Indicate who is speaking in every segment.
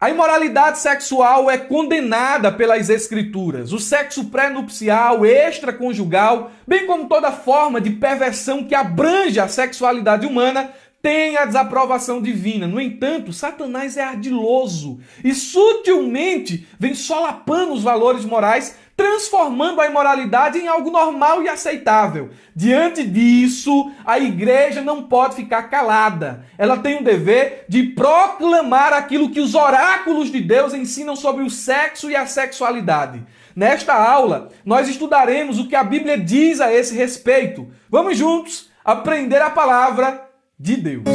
Speaker 1: A imoralidade sexual é condenada pelas Escrituras. O sexo pré-nupcial, extraconjugal, bem como toda forma de perversão que abrange a sexualidade humana, tem a desaprovação divina. No entanto, Satanás é ardiloso e sutilmente vem solapando os valores morais, transformando a imoralidade em algo normal e aceitável. Diante disso, a igreja não pode ficar calada. Ela tem o dever de proclamar aquilo que os oráculos de Deus ensinam sobre o sexo e a sexualidade. Nesta aula, nós estudaremos o que a Bíblia diz a esse respeito. Vamos juntos aprender a palavra de Deus.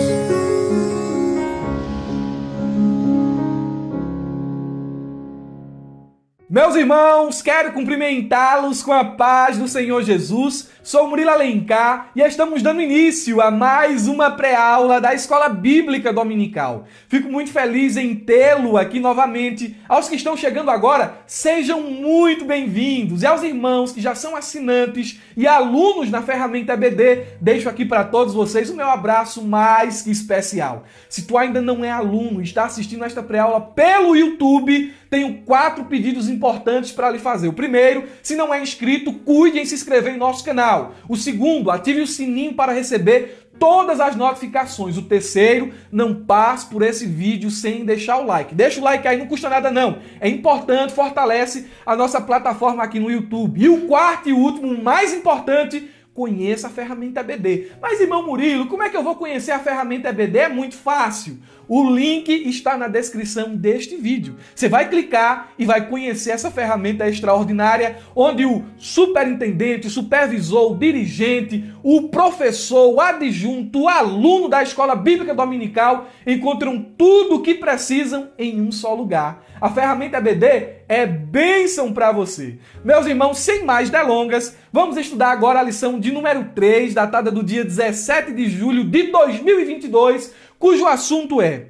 Speaker 1: Meus irmãos, quero cumprimentá-los com a paz do Senhor Jesus. Sou Murilo Alencar e estamos dando início a mais uma pré-aula da Escola Bíblica Dominical. Fico muito feliz em tê-lo aqui novamente. Aos que estão chegando agora, sejam muito bem-vindos. E aos irmãos que já são assinantes e alunos na ferramenta EBD, deixo aqui para todos vocês o meu abraço mais que especial. Se tu ainda não é aluno e está assistindo esta pré-aula pelo YouTube, tenho 4 pedidos importantes para lhe fazer. O primeiro, se não é inscrito, cuide em se inscrever em nosso canal. O segundo, ative o sininho para receber todas as notificações. O terceiro, não passe por esse vídeo sem deixar o like. Deixa o like aí, não custa nada não. É importante, fortalece a nossa plataforma aqui no YouTube. E o quarto e último, o mais importante, conheça a ferramenta EBD. Mas, irmão Murilo, como é que eu vou conhecer a ferramenta EBD? É muito fácil. O link está na descrição deste vídeo. Você vai clicar e vai conhecer essa ferramenta extraordinária, onde o superintendente, o supervisor, o dirigente, o professor, o adjunto, o aluno da Escola Bíblica Dominical encontram tudo o que precisam em um só lugar. A ferramenta EBD é bênção para você. Meus irmãos, sem mais delongas, vamos estudar agora a lição de número 3, datada do dia 17 de julho de 2022, cujo assunto é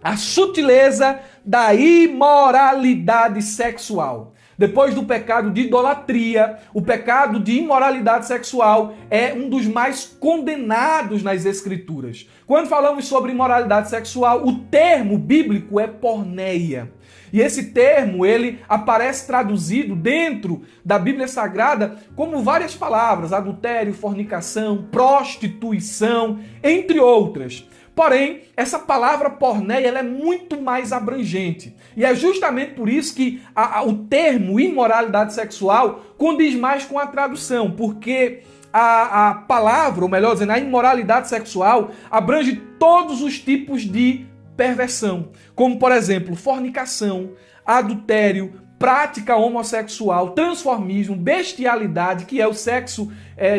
Speaker 1: a sutileza da imoralidade sexual. Depois do pecado de idolatria, o pecado de imoralidade sexual é um dos mais condenados nas Escrituras. Quando falamos sobre imoralidade sexual, o termo bíblico é porneia. E esse termo, ele aparece traduzido dentro da Bíblia Sagrada como várias palavras: adultério, fornicação, prostituição, entre outras. Porém, essa palavra porneia ela é muito mais abrangente. E é justamente por isso que o termo imoralidade sexual condiz mais com a tradução, porque a palavra, ou melhor dizendo, a imoralidade sexual abrange todos os tipos de perversão, como por exemplo, fornicação, adultério, prática homossexual, transformismo, bestialidade, que é o sexo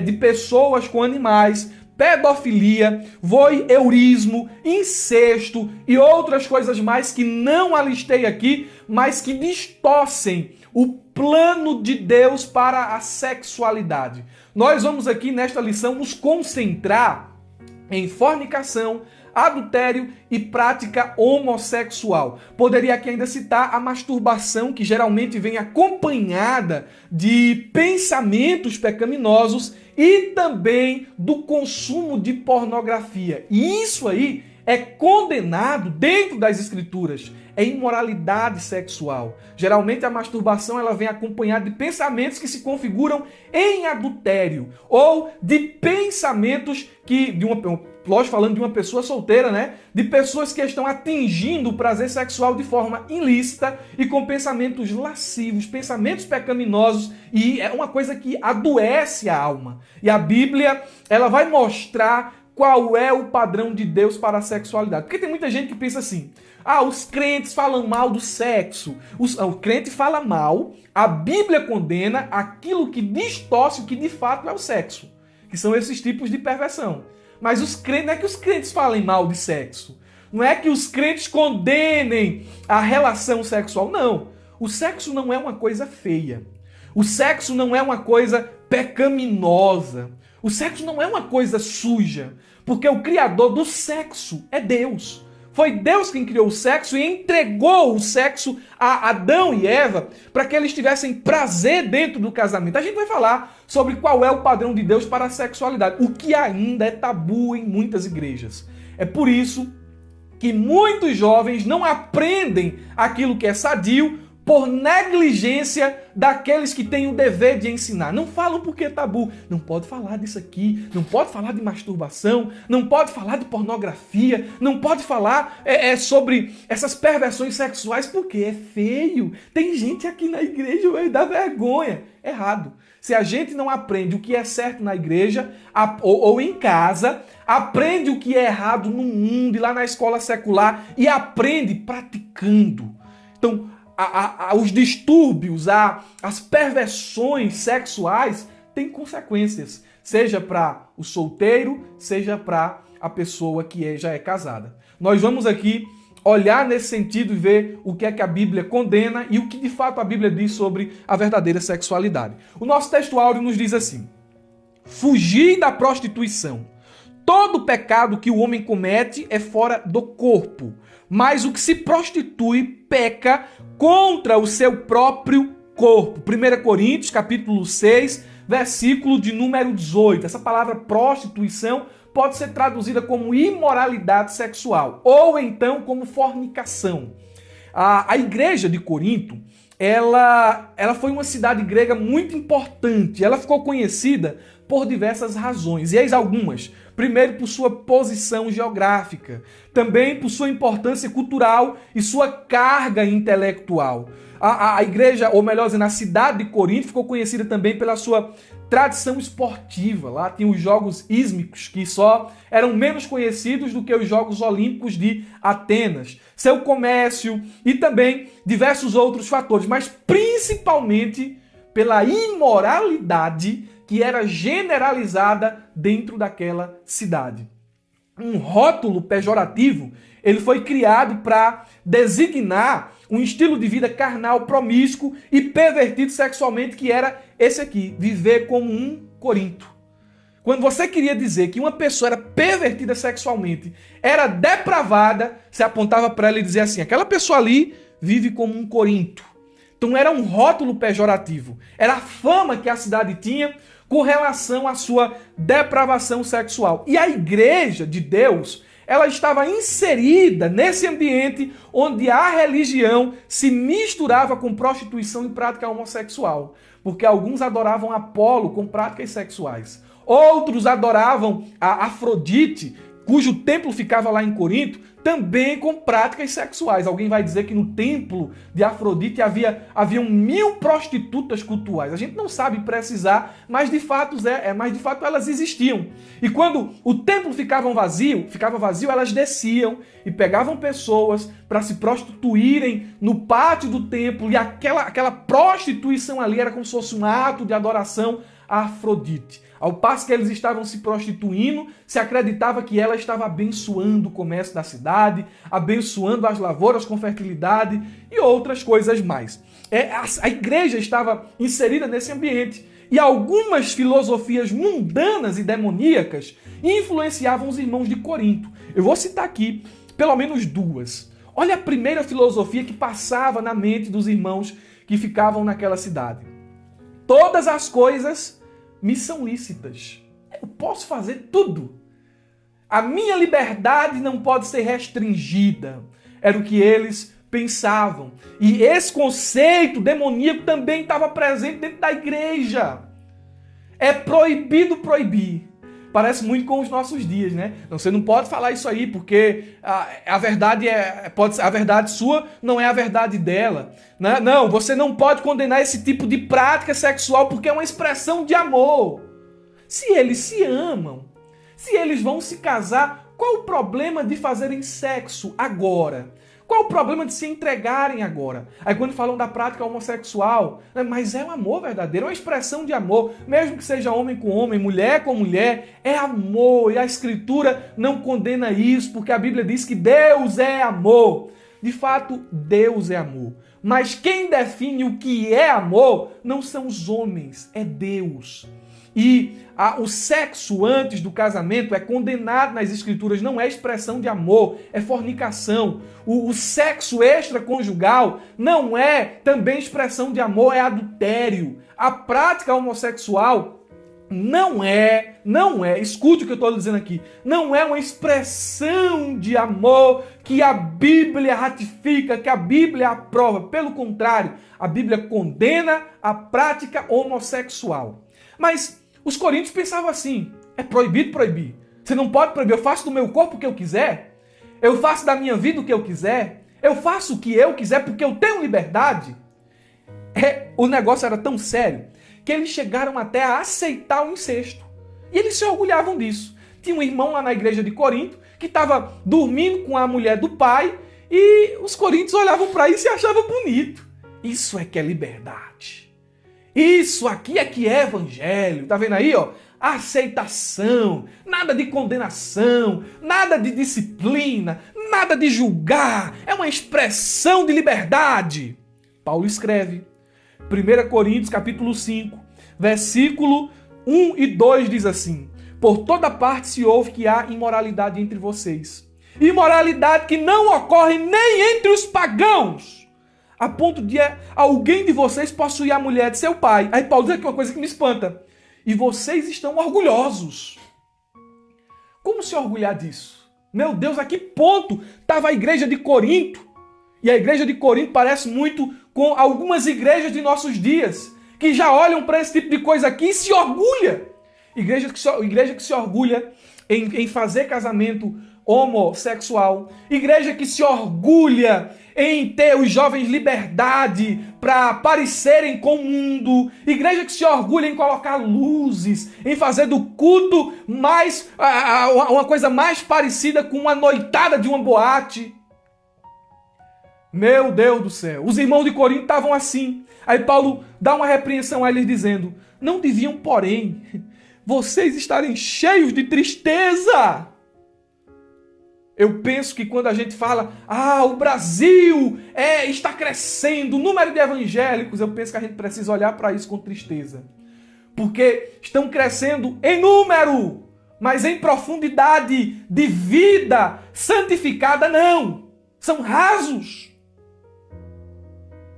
Speaker 1: de pessoas com animais, pedofilia, voyeurismo, incesto e outras coisas mais que não alistei aqui, mas que distorcem o plano de Deus para a sexualidade. Nós vamos aqui nesta lição nos concentrar em fornicação, adultério e prática homossexual. Poderia aqui ainda citar a masturbação, que geralmente vem acompanhada de pensamentos pecaminosos e também do consumo de pornografia. E isso aí é condenado dentro das Escrituras. É imoralidade sexual. Geralmente a masturbação ela vem acompanhada de pensamentos que se configuram em adultério ou de pensamentos que lógico, falando de uma pessoa solteira, né? De pessoas que estão atingindo o prazer sexual de forma ilícita e com pensamentos lascivos, pensamentos pecaminosos, e é uma coisa que adoece a alma. E a Bíblia, ela vai mostrar qual é o padrão de Deus para a sexualidade. Porque tem muita gente que pensa assim: os crentes falam mal do sexo. O crente fala mal, a Bíblia condena aquilo que distorce o que de fato é o sexo, que são esses tipos de perversão. Mas não é que os crentes falem mal de sexo. Não é que os crentes condenem a relação sexual. Não. O sexo não é uma coisa feia. O sexo não é uma coisa pecaminosa. O sexo não é uma coisa suja. Porque o criador do sexo é Deus. Foi Deus quem criou o sexo e entregou o sexo a Adão e Eva para que eles tivessem prazer dentro do casamento. A gente vai falar sobre qual é o padrão de Deus para a sexualidade, o que ainda é tabu em muitas igrejas. É por isso que muitos jovens não aprendem aquilo que é sadio por negligência daqueles que têm o dever de ensinar. Não falam porque é tabu. Não pode falar disso aqui, não pode falar de masturbação, não pode falar de pornografia, não pode falar sobre essas perversões sexuais porque é feio. Tem gente aqui na igreja, vai dar vergonha. Errado. Se a gente não aprende o que é certo na igreja ou em casa, aprende o que é errado no mundo e lá na escola secular e aprende praticando. Então, os distúrbios, as perversões sexuais têm consequências, seja para o solteiro, seja para a pessoa que já é casada. Nós vamos aqui olhar nesse sentido e ver o que é que a Bíblia condena e o que de fato a Bíblia diz sobre a verdadeira sexualidade. O nosso texto áureo nos diz assim: fugir da prostituição. Todo pecado que o homem comete é fora do corpo, mas o que se prostitui peca contra o seu próprio corpo. 1 Coríntios, capítulo 6, versículo de número 18. Essa palavra prostituição pode ser traduzida como imoralidade sexual ou então como fornicação. A igreja de Corinto, ela foi uma cidade grega muito importante. Ela ficou conhecida por diversas razões, e eis algumas. Primeiro, por sua posição geográfica. Também por sua importância cultural e sua carga intelectual. A igreja, ou melhor dizendo, a cidade de Corinto ficou conhecida também pela sua tradição esportiva. Lá tinha os Jogos Ísmicos, que só eram menos conhecidos do que os Jogos Olímpicos de Atenas. Seu comércio e também diversos outros fatores, mas principalmente pela imoralidade que era generalizada dentro daquela cidade. Um rótulo pejorativo, ele foi criado para designar um estilo de vida carnal, promíscuo e pervertido sexualmente, que era esse aqui, viver como um Corinto. Quando você queria dizer que uma pessoa era pervertida sexualmente, era depravada, você apontava para ela e dizia assim: aquela pessoa ali vive como um Corinto. Então era um rótulo pejorativo. Era a fama que a cidade tinha com relação à sua depravação sexual. E a igreja de Deus, ela estava inserida nesse ambiente onde a religião se misturava com prostituição e prática homossexual. Porque alguns adoravam Apolo com práticas sexuais. Outros adoravam a Afrodite, cujo templo ficava lá em Corinto, também com práticas sexuais. Alguém vai dizer que no templo de Afrodite haviam 1000 prostitutas cultuais. A gente não sabe precisar, mas de fato elas existiam. E quando o templo ficava vazio, elas desciam e pegavam pessoas para se prostituírem no pátio do templo, e aquela prostituição ali era como se fosse um ato de adoração a Afrodite. Ao passo que eles estavam se prostituindo, se acreditava que ela estava abençoando o comércio da cidade, abençoando as lavouras com fertilidade e outras coisas mais. A igreja estava inserida nesse ambiente e algumas filosofias mundanas e demoníacas influenciavam os irmãos de Corinto. Eu vou citar aqui pelo menos duas. Olha a primeira filosofia que passava na mente dos irmãos que ficavam naquela cidade. Todas as coisas me são lícitas. Eu posso fazer tudo. A minha liberdade não pode ser restringida. Era o que eles pensavam. E esse conceito demoníaco também estava presente dentro da igreja. É proibido proibir. Parece muito com os nossos dias, né? Você não pode falar isso aí, porque a verdade a verdade sua não é a verdade dela. Não, você não pode condenar esse tipo de prática sexual porque é uma expressão de amor. Se eles se amam, se eles vão se casar, qual o problema de fazerem sexo agora? Qual o problema de se entregarem agora? Aí quando falam da prática homossexual, mas é um amor verdadeiro, é uma expressão de amor, mesmo que seja homem com homem, mulher com mulher, é amor, e a Escritura não condena isso, porque a Bíblia diz que Deus é amor. De fato, Deus é amor. Mas quem define o que é amor não são os homens, é Deus. E o sexo antes do casamento é condenado nas Escrituras, não é expressão de amor, é fornicação. O sexo extraconjugal não é também expressão de amor, é adultério. A prática homossexual não é, escute o que eu estou dizendo aqui, não é uma expressão de amor que a Bíblia ratifica, que a Bíblia aprova. Pelo contrário, a Bíblia condena a prática homossexual. Mas os coríntios pensavam assim, é proibido proibir. Você não pode proibir, eu faço do meu corpo o que eu quiser, eu faço da minha vida o que eu quiser, eu faço o que eu quiser porque eu tenho liberdade. O negócio era tão sério que eles chegaram até a aceitar o incesto. E eles se orgulhavam disso. Tinha um irmão lá na igreja de Corinto que estava dormindo com a mulher do pai e os coríntios olhavam para isso e achavam bonito. Isso é que é liberdade. Isso aqui é que é evangelho. Tá vendo aí, ó? Aceitação, nada de condenação, nada de disciplina, nada de julgar. É uma expressão de liberdade. Paulo escreve, 1 Coríntios capítulo 5, versículo 1 e 2 diz assim: por toda parte se ouve que há imoralidade entre vocês. Imoralidade que não ocorre nem entre os pagãos, a ponto de alguém de vocês possuir a mulher de seu pai. Aí Paulo diz aqui uma coisa que me espanta. E vocês estão orgulhosos. Como se orgulhar disso? Meu Deus, a que ponto estava a igreja de Corinto? E a igreja de Corinto parece muito com algumas igrejas de nossos dias, que já olham para esse tipo de coisa aqui e se orgulha. Igreja que se orgulha em fazer casamento homossexual. Igreja que se orgulha em ter os jovens liberdade para parecerem com o mundo. Igreja que se orgulha em colocar luzes, em fazer do culto mais uma coisa mais parecida com uma noitada de uma boate. Meu Deus do céu, os irmãos de Corinto estavam assim. Aí Paulo dá uma repreensão a eles dizendo: não deviam, porém, vocês estarem cheios de tristeza. Eu penso que quando a gente fala, o Brasil está crescendo, o número de evangélicos, eu penso que a gente precisa olhar para isso com tristeza. Porque estão crescendo em número, mas em profundidade de vida santificada não. São rasos.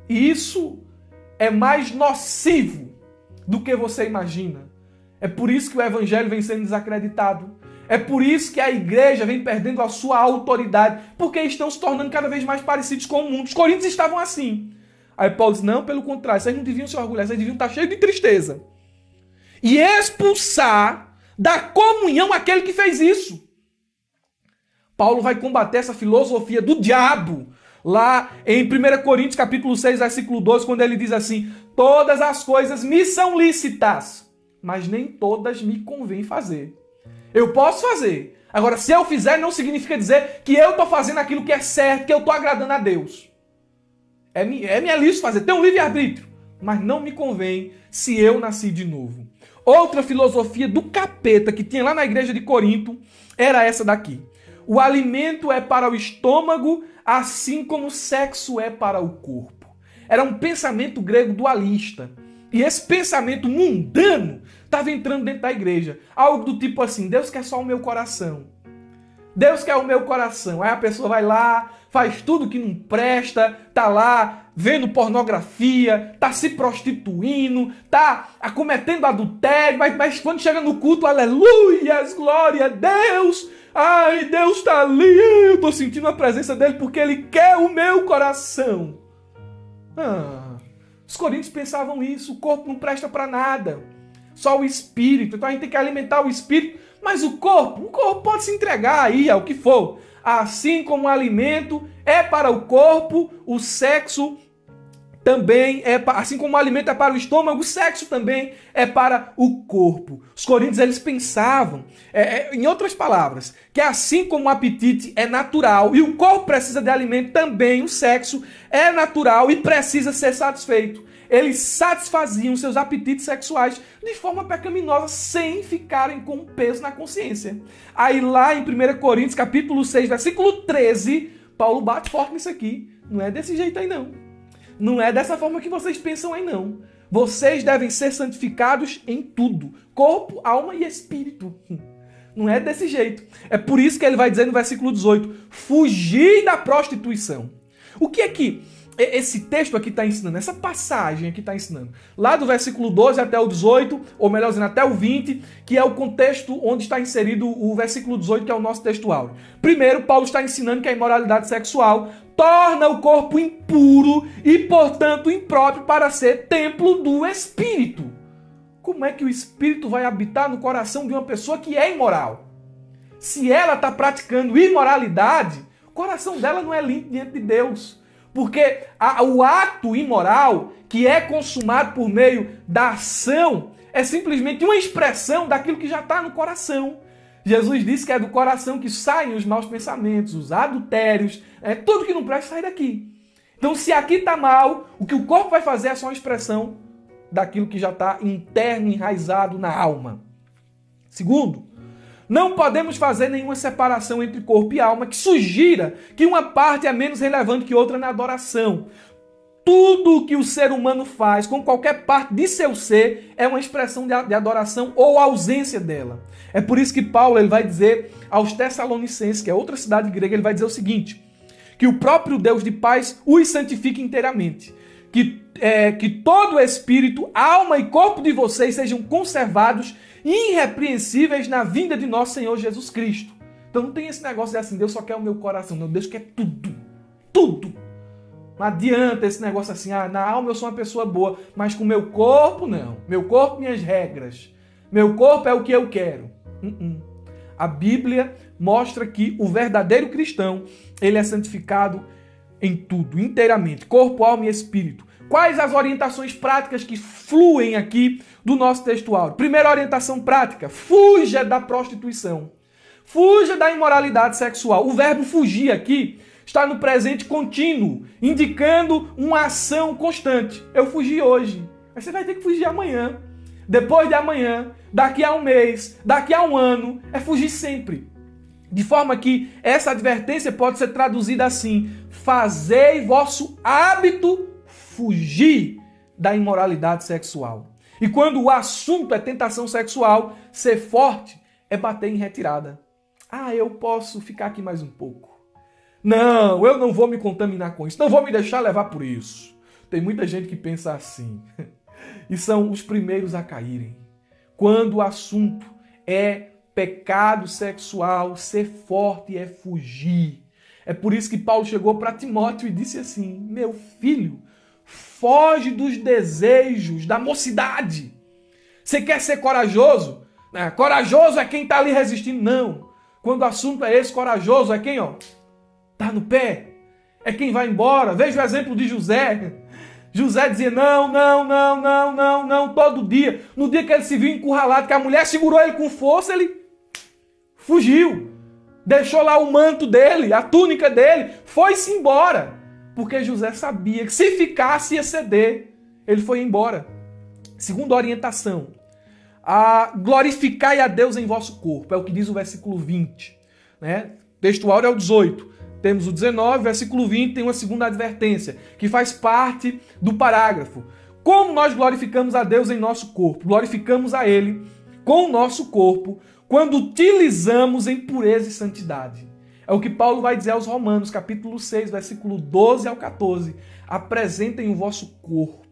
Speaker 1: E isso é mais nocivo do que você imagina. É por isso que o evangelho vem sendo desacreditado. É por isso que a igreja vem perdendo a sua autoridade, porque estão se tornando cada vez mais parecidos com o mundo. Os coríntios estavam assim. Aí Paulo diz, não, pelo contrário, vocês não deviam se orgulhar, vocês deviam estar cheios de tristeza. E expulsar da comunhão aquele que fez isso. Paulo vai combater essa filosofia do diabo, lá em 1 Coríntios capítulo 6, versículo 12, quando ele diz assim, todas as coisas me são lícitas, mas nem todas me convém fazer. Eu posso fazer. Agora, se eu fizer, não significa dizer que eu estou fazendo aquilo que é certo, que eu estou agradando a Deus. É minha lícito fazer, tem um livre-arbítrio. Mas não me convém se eu nasci de novo. Outra filosofia do capeta que tinha lá na igreja de Corinto era essa daqui. O alimento é para o estômago, assim como o sexo é para o corpo. Era um pensamento grego dualista. E esse pensamento mundano estava entrando dentro da igreja. Algo do tipo assim, Deus quer só o meu coração. Deus quer o meu coração. Aí a pessoa vai lá, faz tudo que não presta, tá lá vendo pornografia, tá se prostituindo, tá cometendo adultério, mas quando chega no culto, aleluias, glória a Deus, ai, Deus tá ali, eu tô sentindo a presença dele porque ele quer o meu coração. Os coríntios pensavam isso, o corpo não presta para nada, só o espírito, então a gente tem que alimentar o espírito, mas o corpo pode se entregar aí ao que for. Assim como o alimento é para o corpo, o sexo também é para, assim como o alimento é para o estômago, o sexo também é para o corpo. Os coríntios eles pensavam, em outras palavras, que assim como o apetite é natural e o corpo precisa de alimento, também o sexo é natural e precisa ser satisfeito. Eles satisfaziam seus apetites sexuais de forma pecaminosa, sem ficarem com peso na consciência. Aí lá em 1 Coríntios, capítulo 6, versículo 13, Paulo bate forte nisso aqui. Não é desse jeito aí não. Não é dessa forma que vocês pensam aí não. Vocês devem ser santificados em tudo. Corpo, alma e espírito. Não é desse jeito. É por isso que ele vai dizer no versículo 18, fugir da prostituição. O que é que esse texto aqui está ensinando, essa passagem aqui está ensinando, lá do versículo 12 até o 18, ou melhor dizendo, até o 20, que é o contexto onde está inserido o versículo 18, que é o nosso texto áureo. Primeiro, Paulo está ensinando que a imoralidade sexual torna o corpo impuro e, portanto, impróprio para ser templo do Espírito. Como é que o Espírito vai habitar no coração de uma pessoa que é imoral? Se ela está praticando imoralidade, o coração dela não é limpo diante de Deus. Porque o ato imoral que é consumado por meio da ação é simplesmente uma expressão daquilo que já está no coração. Jesus disse que é do coração que saem os maus pensamentos, os adultérios, tudo que não presta sai daqui. Então, se aqui está mal, o que o corpo vai fazer é só uma expressão daquilo que já está interno, enraizado na alma. Segundo, não podemos fazer nenhuma separação entre corpo e alma que sugira que uma parte é menos relevante que outra na adoração. Tudo o que o ser humano faz com qualquer parte de seu ser é uma expressão de adoração ou ausência dela. É por isso que Paulo ele vai dizer aos Tessalonicenses, que é outra cidade grega, ele vai dizer o seguinte, que o próprio Deus de paz os santifique inteiramente. Que todo o espírito, alma e corpo de vocês sejam conservados irrepreensíveis na vinda de nosso Senhor Jesus Cristo. Então não tem esse negócio de assim, Deus só quer o meu coração. Não, Deus quer tudo. Tudo. Não adianta esse negócio assim, na alma eu sou uma pessoa boa, mas com o meu corpo não. Meu corpo, minhas regras. Meu corpo é o que eu quero. A Bíblia mostra que o verdadeiro cristão, ele é santificado em tudo, inteiramente, corpo, alma e espírito. Quais as orientações práticas que fluem aqui do nosso texto áureo? Primeira orientação prática, fuja da prostituição. Fuja da imoralidade sexual. O verbo fugir aqui está no presente contínuo, indicando uma ação constante. Eu fugi hoje, mas você vai ter que fugir amanhã, depois de amanhã, daqui a um mês, daqui a um ano. É fugir sempre. De forma que essa advertência pode ser traduzida assim: fazei vosso hábito fugir da imoralidade sexual. E quando o assunto é tentação sexual, ser forte é bater em retirada. Eu posso ficar aqui mais um pouco. Não, eu não vou me contaminar com isso. Não vou me deixar levar por isso. Tem muita gente que pensa assim. E são os primeiros a caírem. Quando o assunto é pecado sexual, ser forte é fugir. É por isso que Paulo chegou para Timóteo e disse assim: meu filho, foge dos desejos da mocidade. Você quer ser corajoso? Corajoso é quem está ali resistindo. Não. Quando o assunto é esse, corajoso é quem está no pé. É quem vai embora. Veja o exemplo de José. José dizia não, todo dia. No dia que ele se viu encurralado, que a mulher segurou ele com força, ele fugiu. Deixou lá o manto dele, a túnica dele, foi-se embora. Porque José sabia que se ficasse ia ceder. Ele foi embora. Segunda orientação. Glorificai a Deus em vosso corpo. É o que diz o versículo 20. Texto áureo é o 18. Temos o 19, versículo 20, tem uma segunda advertência, que faz parte do parágrafo. Como nós glorificamos a Deus em nosso corpo? Glorificamos a Ele com o nosso corpo quando utilizamos em pureza e santidade. É o que Paulo vai dizer aos Romanos, capítulo 6, versículo 12 ao 14. Apresentem o vosso corpo.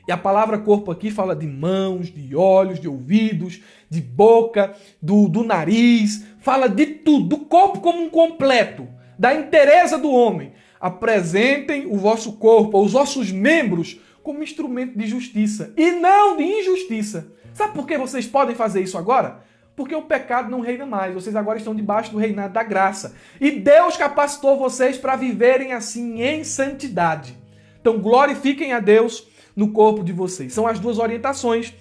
Speaker 1: E a palavra corpo aqui fala de mãos, de olhos, de ouvidos, de boca, do nariz. Fala de tudo, do corpo como um completo, da inteireza do homem. Apresentem o vosso corpo, os vossos membros, como instrumento de justiça e não de injustiça. Sabe por que vocês podem fazer isso agora? Porque o pecado não reina mais. Vocês agora estão debaixo do reinado da graça. E Deus capacitou vocês para viverem assim em santidade. Então glorifiquem a Deus no corpo de vocês. São as duas orientações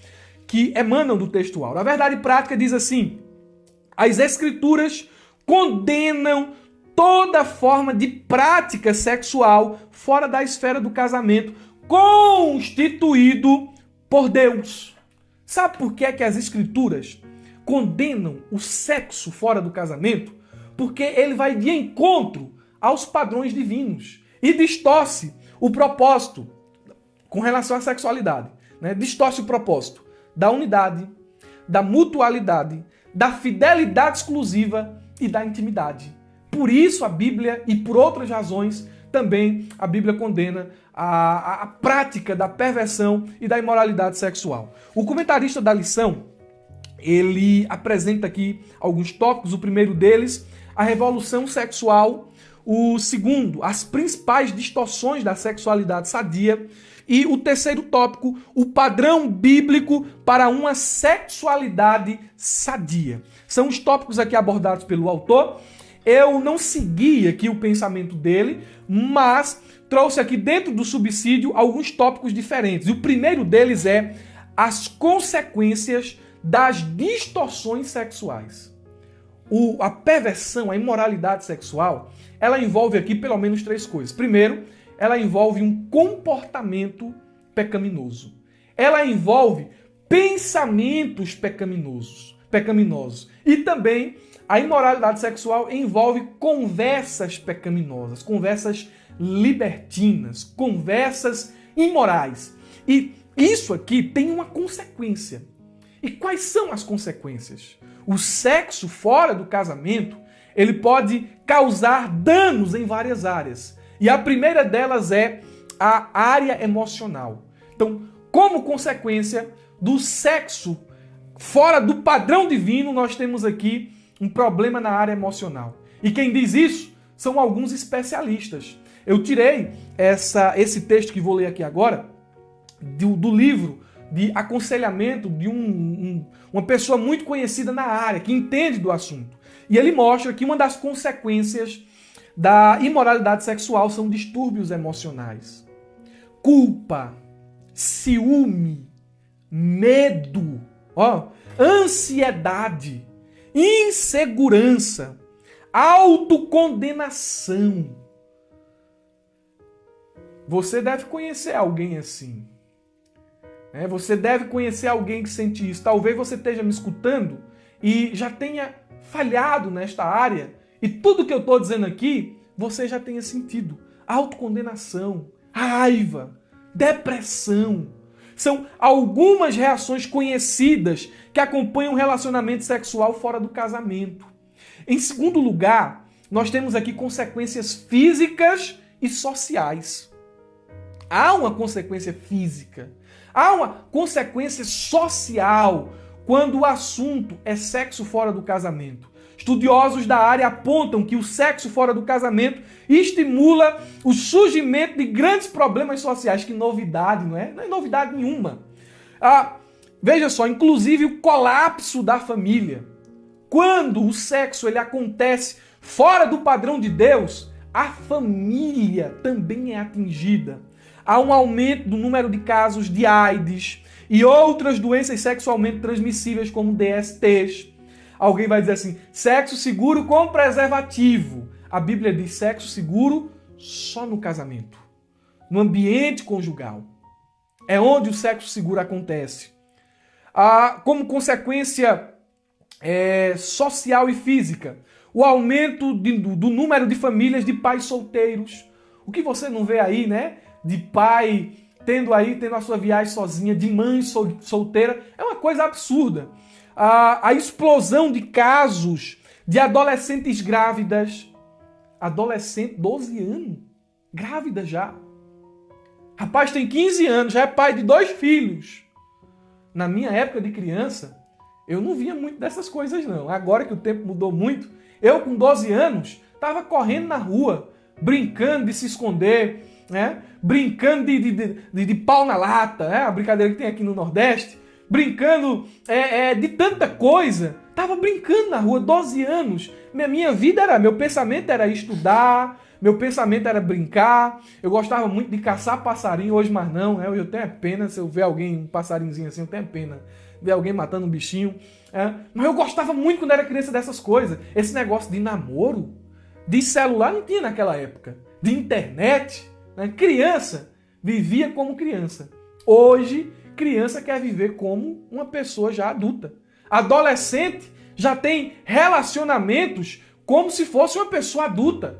Speaker 1: que emanam do texto áureo. A verdade prática diz assim: as Escrituras condenam toda forma de prática sexual fora da esfera do casamento, constituído por Deus. Sabe por que é que as Escrituras condenam o sexo fora do casamento? Porque ele vai de encontro aos padrões divinos e distorce o propósito com relação à sexualidade. Distorce o propósito da unidade, da mutualidade, da fidelidade exclusiva e da intimidade. Por isso a Bíblia, e por outras razões, também a Bíblia condena a prática da perversão e da imoralidade sexual. O comentarista da lição, ele apresenta aqui alguns tópicos. O primeiro deles, a revolução sexual. O segundo, as principais distorções da sexualidade sadia. E o terceiro tópico, o padrão bíblico para uma sexualidade sadia. São os tópicos aqui abordados pelo autor. Eu não segui aqui o pensamento dele, mas trouxe aqui dentro do subsídio alguns tópicos diferentes. E o primeiro deles é as consequências das distorções sexuais. A perversão, a imoralidade sexual, ela envolve aqui pelo menos três coisas. Primeiro, ela envolve um comportamento pecaminoso. Ela envolve pensamentos pecaminosos. E também a imoralidade sexual envolve conversas pecaminosas, conversas libertinas, conversas imorais. E isso aqui tem uma consequência. E quais são as consequências? O sexo fora do casamento, ele pode causar danos em várias áreas. E a primeira delas é a área emocional. Então, como consequência do sexo fora do padrão divino, nós temos aqui um problema na área emocional. E quem diz isso são alguns especialistas. Eu tirei esse texto que vou ler aqui agora do livro de aconselhamento de uma pessoa muito conhecida na área, que entende do assunto. E ele mostra que uma das consequências da imoralidade sexual são distúrbios emocionais. Culpa, ciúme, medo, ansiedade, insegurança, autocondenação. Você deve conhecer alguém assim. Você deve conhecer alguém que sente isso. Talvez você esteja me escutando e já tenha falhado nesta área. E tudo que eu estou dizendo aqui, você já tenha sentido. Autocondenação, raiva, depressão. São algumas reações conhecidas que acompanham o relacionamento sexual fora do casamento. Em segundo lugar, nós temos aqui consequências físicas e sociais. Há uma consequência física, há uma consequência social quando o assunto é sexo fora do casamento. Estudiosos da área apontam que o sexo fora do casamento estimula o surgimento de grandes problemas sociais. Que novidade, não é? Não é novidade nenhuma. Veja só, inclusive o colapso da família. Quando o sexo ele acontece fora do padrão de Deus, a família também é atingida. Há um aumento do número de casos de AIDS e outras doenças sexualmente transmissíveis, como DSTs. Alguém vai dizer assim, sexo seguro com preservativo. A Bíblia diz sexo seguro só no casamento, no ambiente conjugal. É onde o sexo seguro acontece. Como consequência social e física, o aumento do número de famílias de pais solteiros. O que você não vê aí, né? De pai tendo a sua viagem sozinha, de mãe solteira, é uma coisa absurda. A explosão de casos de adolescentes grávidas. Adolescente, 12 anos, grávida já. Rapaz tem 15 anos, já é pai de 2 filhos. Na minha época de criança, eu não via muito dessas coisas não. Agora que o tempo mudou muito, eu com 12 anos, estava correndo na rua, brincando de se esconder, né? Brincando de pau na lata, né? A brincadeira que tem aqui no Nordeste, brincando de tanta coisa. Tava brincando na rua, 12 anos. Meu pensamento era estudar, meu pensamento era brincar. Eu gostava muito de caçar passarinho, hoje mais não, né? Eu tenho pena, se eu ver alguém, um passarinhozinho assim, eu tenho pena. Ver alguém matando um bichinho. Mas eu gostava muito quando era criança dessas coisas. Esse negócio de namoro, de celular não tinha naquela época. De internet, né? Criança vivia como criança. Hoje, criança quer viver como uma pessoa já adulta. Adolescente já tem relacionamentos como se fosse uma pessoa adulta.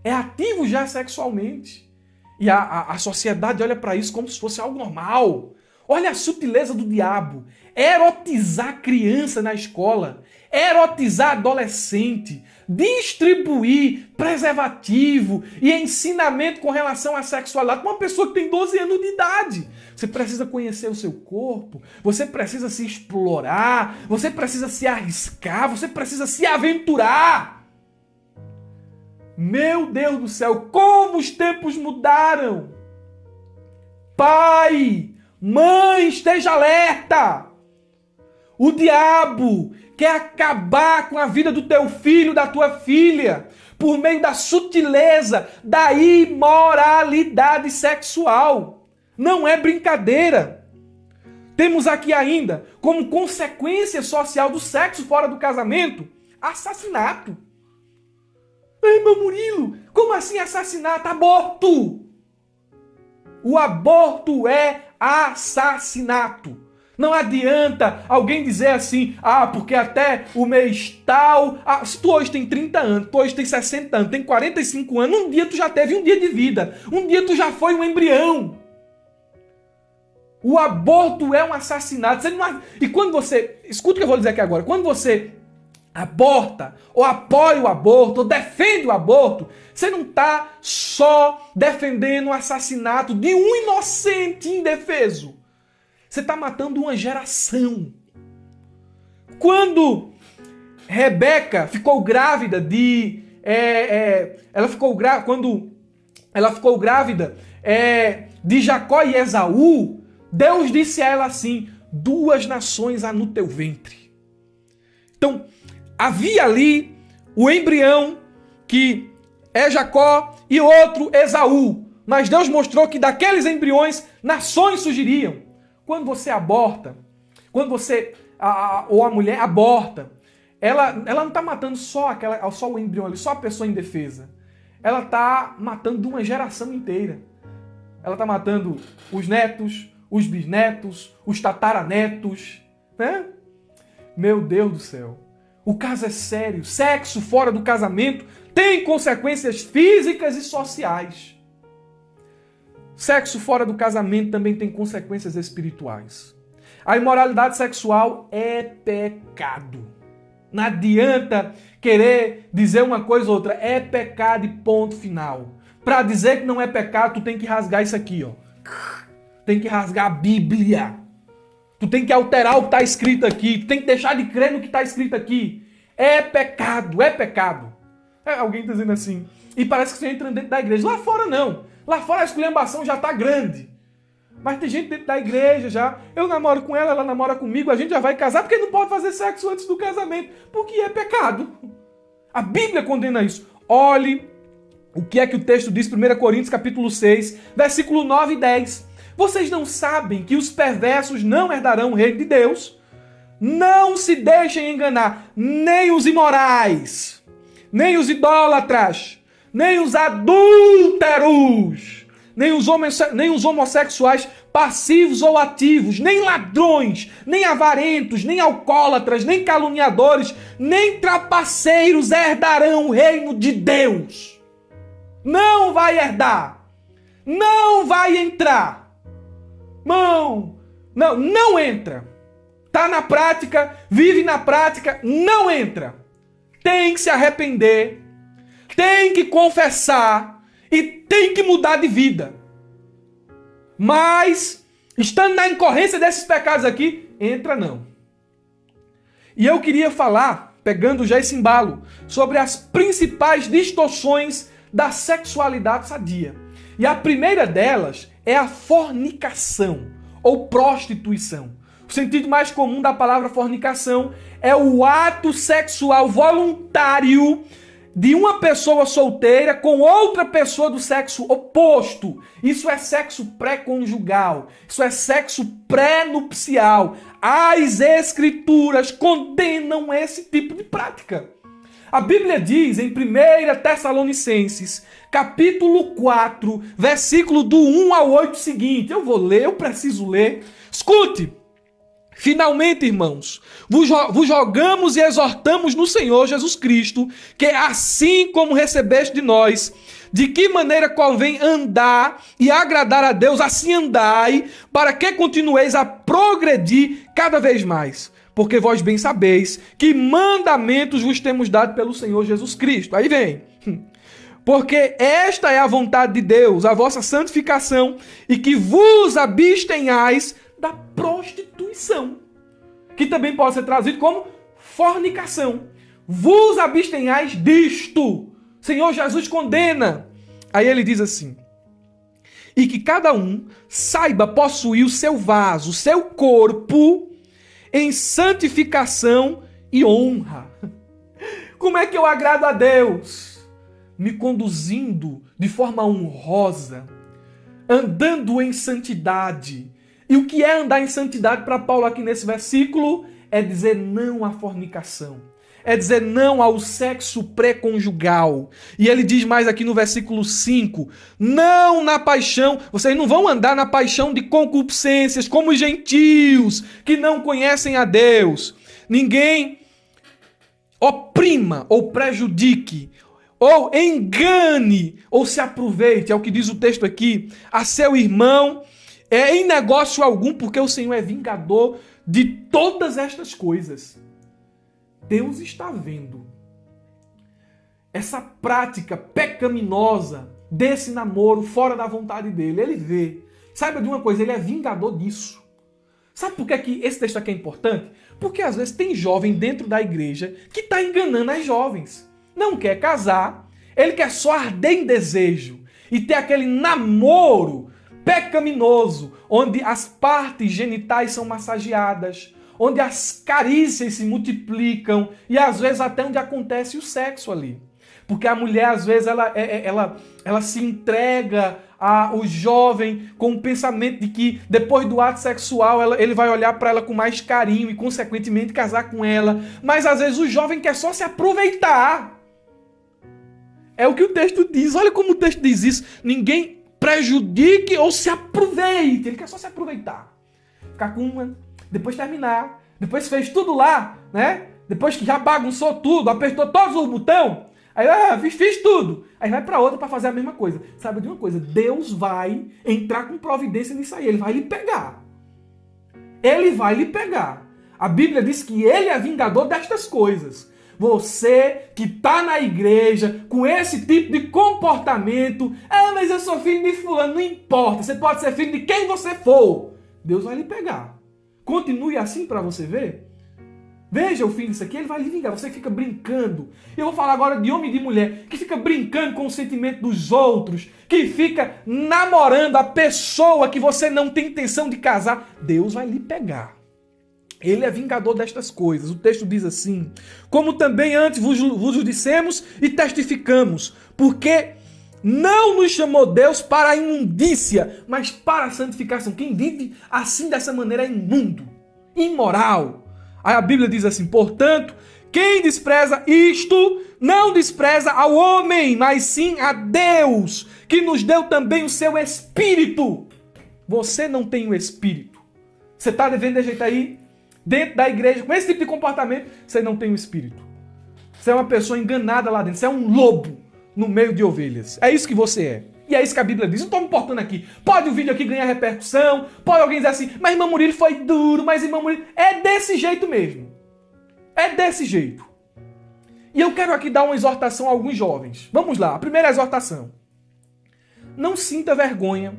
Speaker 1: É ativo já sexualmente. E a sociedade olha para isso como se fosse algo normal. Olha a sutileza do diabo. Erotizar criança na escola, erotizar adolescente, distribuir preservativo e ensinamento com relação à sexualidade para uma pessoa que tem 12 anos de idade. Você precisa conhecer o seu corpo, você precisa se explorar, você precisa se arriscar, você precisa se aventurar. Meu Deus do céu, como os tempos mudaram! Pai, mãe, esteja alerta! O diabo quer acabar com a vida do teu filho, da tua filha, por meio da sutileza, da imoralidade sexual. Não é brincadeira. Temos aqui ainda, como consequência social do sexo fora do casamento, assassinato. Ei, meu Murilo, como assim assassinato? Aborto! O aborto é assassinato. Não adianta alguém dizer assim, porque até o mês tal... se tu hoje tem 30 anos, tu hoje tem 60 anos, tem 45 anos, um dia tu já teve um dia de vida. Um dia tu já foi um embrião. O aborto é um assassinato. E quando você... Escuta o que eu vou dizer aqui agora. Quando você aborta, ou apoia o aborto, ou defende o aborto, você não está só defendendo o assassinato de um inocente indefeso. Você está matando uma geração. Quando Rebeca ficou grávida de... quando ela ficou grávida de Jacó e Esaú, Deus disse a ela assim, 2 nações há no teu ventre. Então, havia ali o embrião que é Jacó e outro Esaú. Mas Deus mostrou que daqueles embriões nações surgiriam. Quando você aborta, quando você, ou a mulher aborta, ela não está matando só o embrião ali, só a pessoa indefesa. Ela está matando uma geração inteira. Ela está matando os netos, os bisnetos, os tataranetos, né? Meu Deus do céu. O caso é sério. Sexo fora do casamento tem consequências físicas e sociais. Sexo fora do casamento também tem consequências espirituais. A imoralidade sexual é pecado. Não adianta querer dizer uma coisa ou outra. É pecado e ponto final. Para dizer que não é pecado, tu tem que rasgar isso aqui, ó. Tem que rasgar a Bíblia. Tu tem que alterar o que está escrito aqui. Tu tem que deixar de crer no que está escrito aqui. É pecado, é pecado. Alguém está dizendo assim. E parece que você entra dentro da igreja. Lá fora não. Lá fora a esculhambação já está grande. Mas tem gente dentro da igreja já. Eu namoro com ela, ela namora comigo, a gente já vai casar porque não pode fazer sexo antes do casamento. Porque é pecado. A Bíblia condena isso. Olhe o que é que o texto diz, 1 Coríntios capítulo 6, versículo 9 e 10. Vocês não sabem que os perversos não herdarão o reino de Deus? Não se deixem enganar, nem os imorais, nem os idólatras, nem os adúlteros, nem os homossexuais passivos ou ativos, nem ladrões, nem avarentos, nem alcoólatras, nem caluniadores, nem trapaceiros herdarão o reino de Deus. Não vai herdar. Não vai entrar. Não entra. Tá na prática, vive na prática, não entra. Tem que se arrepender, tem que confessar e tem que mudar de vida. Mas, estando na incorrência desses pecados aqui, entra não. E eu queria falar, pegando já esse embalo, sobre as principais distorções da sexualidade sadia. E a primeira delas é a fornicação ou prostituição. O sentido mais comum da palavra fornicação é o ato sexual voluntário de uma pessoa solteira com outra pessoa do sexo oposto. Isso é sexo pré-conjugal. Isso é sexo pré-nupcial. As Escrituras condenam esse tipo de prática. A Bíblia diz em 1 Tessalonicenses, capítulo 4, versículo do 1 ao 8 seguinte. Eu vou ler, eu preciso ler. Escute! Finalmente, irmãos, vos rogamos e exortamos no Senhor Jesus Cristo, que assim como recebeste de nós, de que maneira convém andar e agradar a Deus, assim andai, para que continueis a progredir cada vez mais. Porque vós bem sabeis que mandamentos vos temos dado pelo Senhor Jesus Cristo. Aí vem. Porque esta é a vontade de Deus, a vossa santificação, e que vos abstenhais da prostituição. Que também pode ser traduzido como fornicação. Vos abstenhais disto. Senhor Jesus condena. Aí ele diz assim: e que cada um saiba possuir o seu vaso, o seu corpo, em santificação e honra. Como é que eu agrado a Deus? Me conduzindo de forma honrosa, andando em santidade. E o que é andar em santidade para Paulo aqui nesse versículo? É dizer não à fornicação. É dizer não ao sexo pré-conjugal. E ele diz mais aqui no versículo 5, não na paixão, vocês não vão andar na paixão de concupiscências como os gentios que não conhecem a Deus. Ninguém oprima ou prejudique, ou engane, ou se aproveite, é o que diz o texto aqui, a seu irmão, em negócio algum, porque o Senhor é vingador de todas estas coisas. Deus está vendo essa prática pecaminosa desse namoro fora da vontade dele. Ele vê. Saiba de uma coisa, ele é vingador disso. Sabe por que esse texto aqui é importante? Porque às vezes tem jovem dentro da igreja que está enganando as jovens. Não quer casar, ele quer só arder em desejo e ter aquele namoro pecaminoso, onde as partes genitais são massageadas, onde as carícias se multiplicam e às vezes até onde acontece o sexo ali. Porque a mulher, às vezes, ela se entrega ao jovem com o pensamento de que depois do ato sexual ele vai olhar para ela com mais carinho e, consequentemente, casar com ela. Mas, às vezes, o jovem quer só se aproveitar. É o que o texto diz. Olha como o texto diz isso. Ninguém prejudique ou se aproveite. Ele quer só se aproveitar. Ficar com uma, depois terminar. Depois fez tudo lá, né? Depois que já bagunçou tudo, apertou todos os botões. Aí, fiz tudo. Aí vai para outra para fazer a mesma coisa. Sabe de uma coisa? Deus vai entrar com providência nisso aí. Ele vai lhe pegar. Ele vai lhe pegar. A Bíblia diz que ele é vingador destas coisas. Você que está na igreja com esse tipo de comportamento. Mas eu sou filho de fulano. Não importa. Você pode ser filho de quem você for. Deus vai lhe pegar. Continue assim para você ver. Veja o fim disso aqui, ele vai lhe vingar. Você fica brincando. Eu vou falar agora de homem e de mulher que fica brincando com o sentimento dos outros, que fica namorando a pessoa que você não tem intenção de casar. Deus vai lhe pegar. Ele é vingador destas coisas. O texto diz assim: como também antes vos dissemos e testificamos, porque não nos chamou Deus para a imundícia, mas para a santificação. Quem vive assim dessa maneira é imundo, imoral. Aí a Bíblia diz assim: portanto, quem despreza isto, não despreza ao homem, mas sim a Deus, que nos deu também o seu Espírito. Você não tem o Espírito. Você está devendo de jeito aí, dentro da igreja, com esse tipo de comportamento, você não tem o Espírito. Você é uma pessoa enganada lá dentro, você é um lobo no meio de ovelhas. É isso que você é. E é isso que a Bíblia diz. Não estou me importando aqui. Pode o vídeo aqui ganhar repercussão, pode alguém dizer assim, mas irmão Murilo foi duro, mas irmão Murilo... É desse jeito mesmo. É desse jeito. E eu quero aqui dar uma exortação a alguns jovens. Vamos lá, a primeira exortação. Não sinta vergonha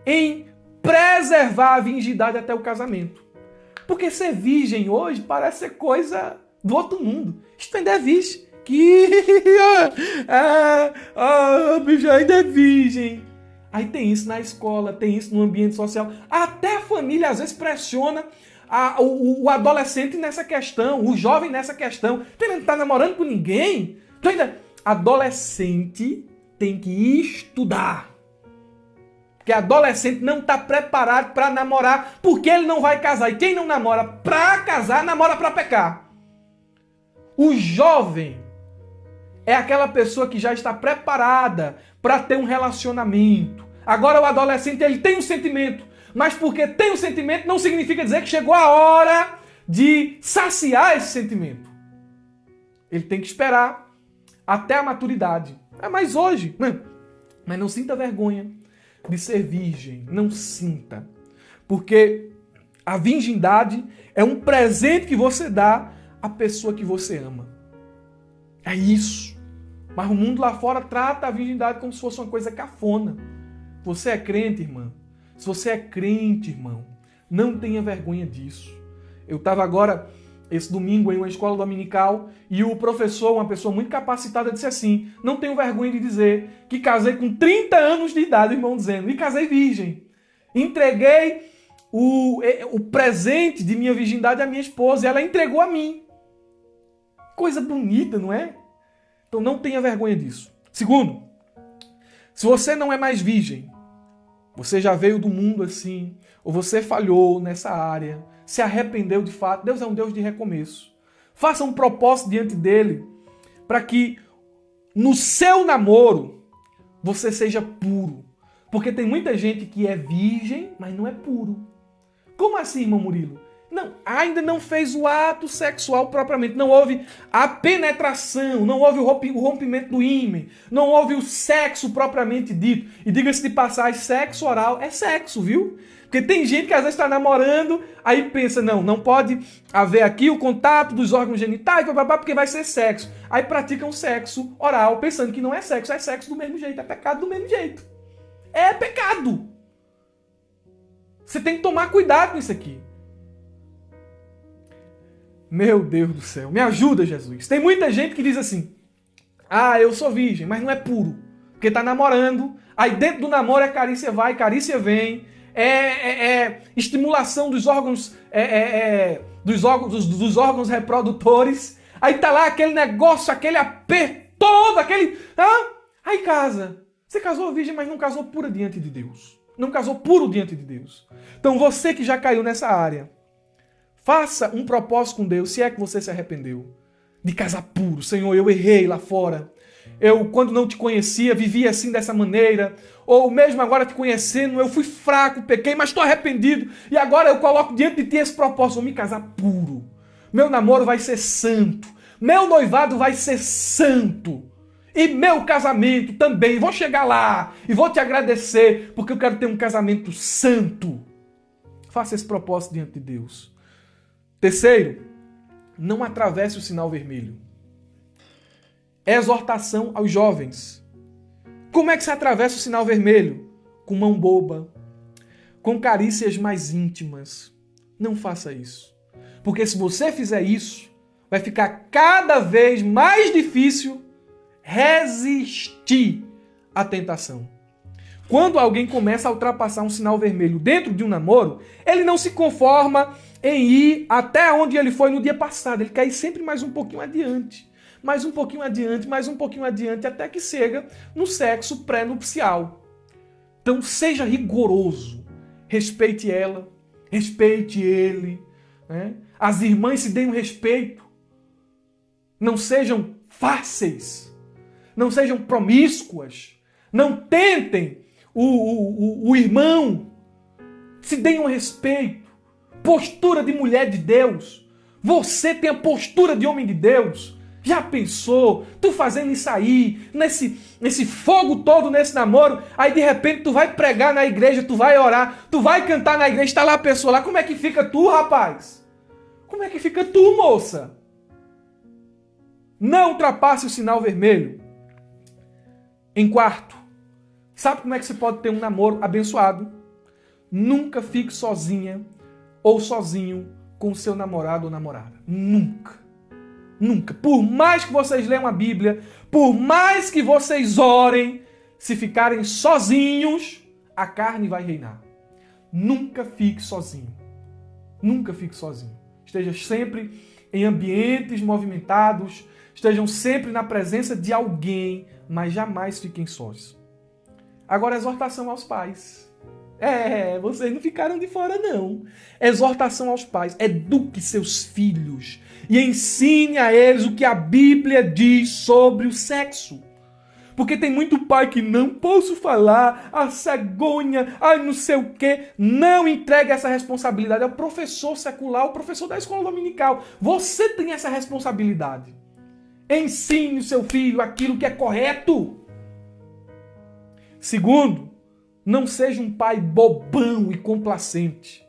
Speaker 1: em preservar a virgindade até o casamento. Porque ser virgem hoje parece ser coisa do outro mundo. Isto ainda é virgem. Bicho, ainda é virgem. Aí tem isso na escola, tem isso no ambiente social. Até a família às vezes pressiona o adolescente nessa questão, o jovem nessa questão. Tu ainda não tá namorando com ninguém? Adolescente tem que estudar. Porque adolescente não está preparado para namorar, porque ele não vai casar. E quem não namora para casar, namora para pecar. O jovem é aquela pessoa que já está preparada para ter um relacionamento. Agora o adolescente, ele tem um sentimento, mas porque tem um sentimento não significa dizer que chegou a hora de saciar esse sentimento. Ele tem que esperar até a maturidade. Mas hoje, mas não sinta vergonha de ser virgem. Não sinta. Porque a virgindade é um presente que você dá à pessoa que você ama. É isso. Mas o mundo lá fora trata a virgindade como se fosse uma coisa cafona. Você é crente, irmã? Se você é crente, irmão, não tenha vergonha disso. Eu estava agora, esse domingo, em uma escola dominical, e o professor, uma pessoa muito capacitada, disse assim: não tenho vergonha de dizer que casei com 30 anos de idade, o irmão dizendo, e casei virgem. Entreguei o presente de minha virgindade à minha esposa, e ela entregou a mim. Coisa bonita, não é? Então não tenha vergonha disso. Segundo, se você não é mais virgem, você já veio do mundo assim, ou você falhou nessa área, se arrependeu de fato, Deus é um Deus de recomeço. Faça um propósito diante dele, para que no seu namoro você seja puro. Porque tem muita gente que é virgem, mas não é puro. Como assim, irmão Murilo? Não, ainda não fez o ato sexual propriamente, não houve a penetração, não houve o rompimento do ímen, não houve o sexo propriamente dito. E diga-se de passagem, sexo oral é sexo, viu? Porque tem gente que às vezes está namorando, aí pensa, não pode haver aqui o contato dos órgãos genitais, porque vai ser sexo. Aí praticam sexo oral, pensando que não é sexo do mesmo jeito, é pecado do mesmo jeito. É pecado. Você tem que tomar cuidado com isso aqui. Meu Deus do céu, me ajuda, Jesus. Tem muita gente que diz assim, eu sou virgem, mas não é puro. Porque tá namorando, aí dentro do namoro é carícia vai, carícia vem, estimulação dos órgãos, dos órgãos reprodutores, aí tá lá aquele negócio, aquele aperto todo, aí casa. Você casou virgem, mas não casou pura diante de Deus. Não casou puro diante de Deus. Então você que já caiu nessa área, faça um propósito com Deus, se é que você se arrependeu, de casar puro. Senhor, eu errei lá fora. Eu, quando não te conhecia, vivia assim dessa maneira. Ou mesmo agora te conhecendo, eu fui fraco, pequei, mas estou arrependido. E agora eu coloco diante de ti esse propósito, vou me casar puro. Meu namoro vai ser santo. Meu noivado vai ser santo. E meu casamento também. Vou chegar lá e vou te agradecer, porque eu quero ter um casamento santo. Faça esse propósito diante de Deus. Terceiro, não atravesse o sinal vermelho. Exortação aos jovens. Como é que se atravessa o sinal vermelho? Com mão boba, com carícias mais íntimas. Não faça isso. Porque se você fizer isso, vai ficar cada vez mais difícil resistir à tentação. Quando alguém começa a ultrapassar um sinal vermelho dentro de um namoro, ele não se conforma em ir até onde ele foi no dia passado. Ele quer ir sempre mais um pouquinho adiante. Mais um pouquinho adiante, mais um pouquinho adiante, até que chega no sexo pré-nupcial. Então seja rigoroso. Respeite ela, respeite ele. Né? As irmãs se deem um respeito. Não sejam fáceis. Não sejam promíscuas. Não tentem o irmão. Se deem um respeito. Postura de mulher de Deus. Você tem a postura de homem de Deus. Já pensou? Tu fazendo isso aí, nesse fogo todo, nesse namoro, aí de repente tu vai pregar na igreja, tu vai orar, tu vai cantar na igreja, tá lá a pessoa lá. Como é que fica tu, rapaz? Como é que fica tu, moça? Não ultrapasse o sinal vermelho. Em quarto, sabe como é que você pode ter um namoro abençoado? Nunca fique sozinha ou sozinho com o seu namorado ou namorada. Nunca. Nunca. Por mais que vocês leiam a Bíblia, por mais que vocês orem, se ficarem sozinhos, a carne vai reinar. Nunca fique sozinho. Nunca fique sozinho. Esteja sempre em ambientes movimentados, estejam sempre na presença de alguém, mas jamais fiquem sós. Agora, exortação aos pais. Vocês não ficaram de fora, não. Exortação aos pais. Eduque seus filhos e ensine a eles o que a Bíblia diz sobre o sexo. Porque tem muito pai que não posso falar, a cegonha, não sei o quê. Não entregue essa responsabilidade ao professor secular, ao professor da escola dominical. Você tem essa responsabilidade. Ensine o seu filho aquilo que é correto. Segundo, não seja um pai bobão e complacente.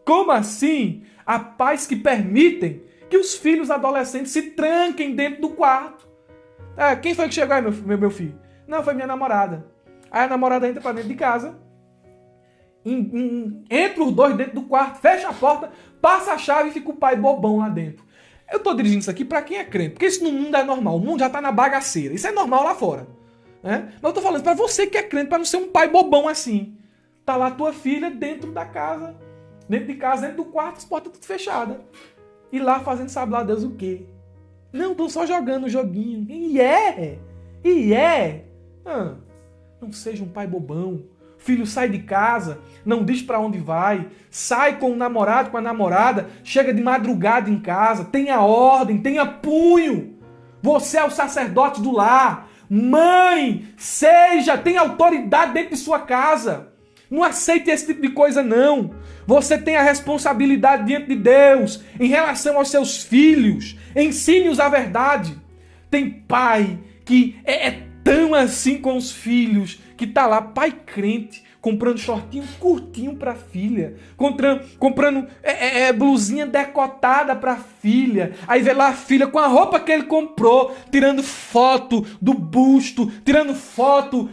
Speaker 1: Como assim? Há pais que permitem que os filhos adolescentes se tranquem dentro do quarto. Quem foi que chegou aí, meu filho? Não, foi minha namorada. Aí a namorada entra pra dentro de casa, entra os dois dentro do quarto, fecha a porta, passa a chave e fica o pai bobão lá dentro. Eu tô dirigindo isso aqui pra quem é crente, porque isso no mundo é normal. O mundo já tá na bagaceira. Isso é normal lá fora. Né? Mas eu tô falando pra você que é crente, pra não ser um pai bobão assim. Tá lá tua filha dentro da casa, dentro de casa, dentro do quarto, as portas tudo fechadas. E lá fazendo sabe lá Deus o quê? Não, tô só jogando o joguinho. Não seja um pai bobão. Filho sai de casa, não diz pra onde vai, sai com o namorado, com a namorada, chega de madrugada em casa, tenha ordem, tenha punho. Você é o sacerdote do lar. Mãe, tenha autoridade dentro de sua casa. Não aceite esse tipo de coisa, não. Você tem a responsabilidade diante de Deus em relação aos seus filhos. Ensine-os a verdade. Tem pai que é tão assim com os filhos que tá lá, pai crente, comprando shortinho curtinho pra filha, comprando blusinha decotada pra filha, aí vê lá a filha com a roupa que ele comprou, tirando foto do busto, tirando foto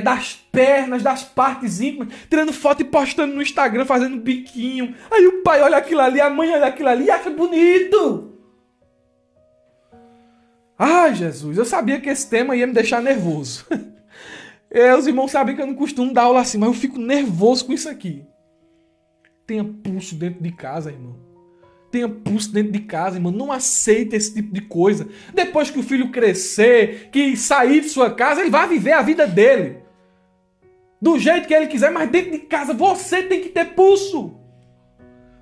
Speaker 1: das pernas, das partes íntimas, tirando foto e postando no Instagram, fazendo biquinho. Aí o pai olha aquilo ali, a mãe olha aquilo ali e acha bonito. Ai, Jesus, eu sabia que esse tema ia me deixar nervoso. Os irmãos sabem que eu não costumo dar aula assim, mas eu fico nervoso com isso aqui. Tenha pulso dentro de casa, irmão. Tenha pulso dentro de casa, irmão. Não aceite esse tipo de coisa. Depois que o filho crescer, que sair de sua casa, ele vai viver a vida dele. Do jeito que ele quiser, mas dentro de casa você tem que ter pulso.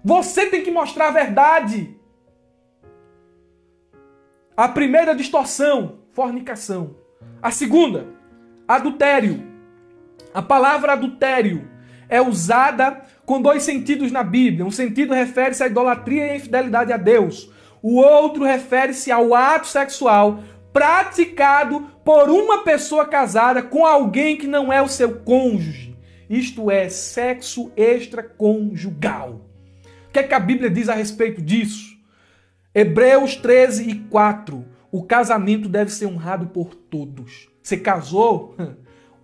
Speaker 1: Você tem que mostrar a verdade. A primeira, distorção, fornicação. A segunda, adultério. A palavra adultério é usada com dois sentidos na Bíblia. Um sentido refere-se à idolatria e à infidelidade a Deus. O outro refere-se ao ato sexual praticado por uma pessoa casada com alguém que não é o seu cônjuge. Isto é, sexo extraconjugal. O que é que a Bíblia diz a respeito disso? Hebreus 13:4. O casamento deve ser honrado por todos. Você casou?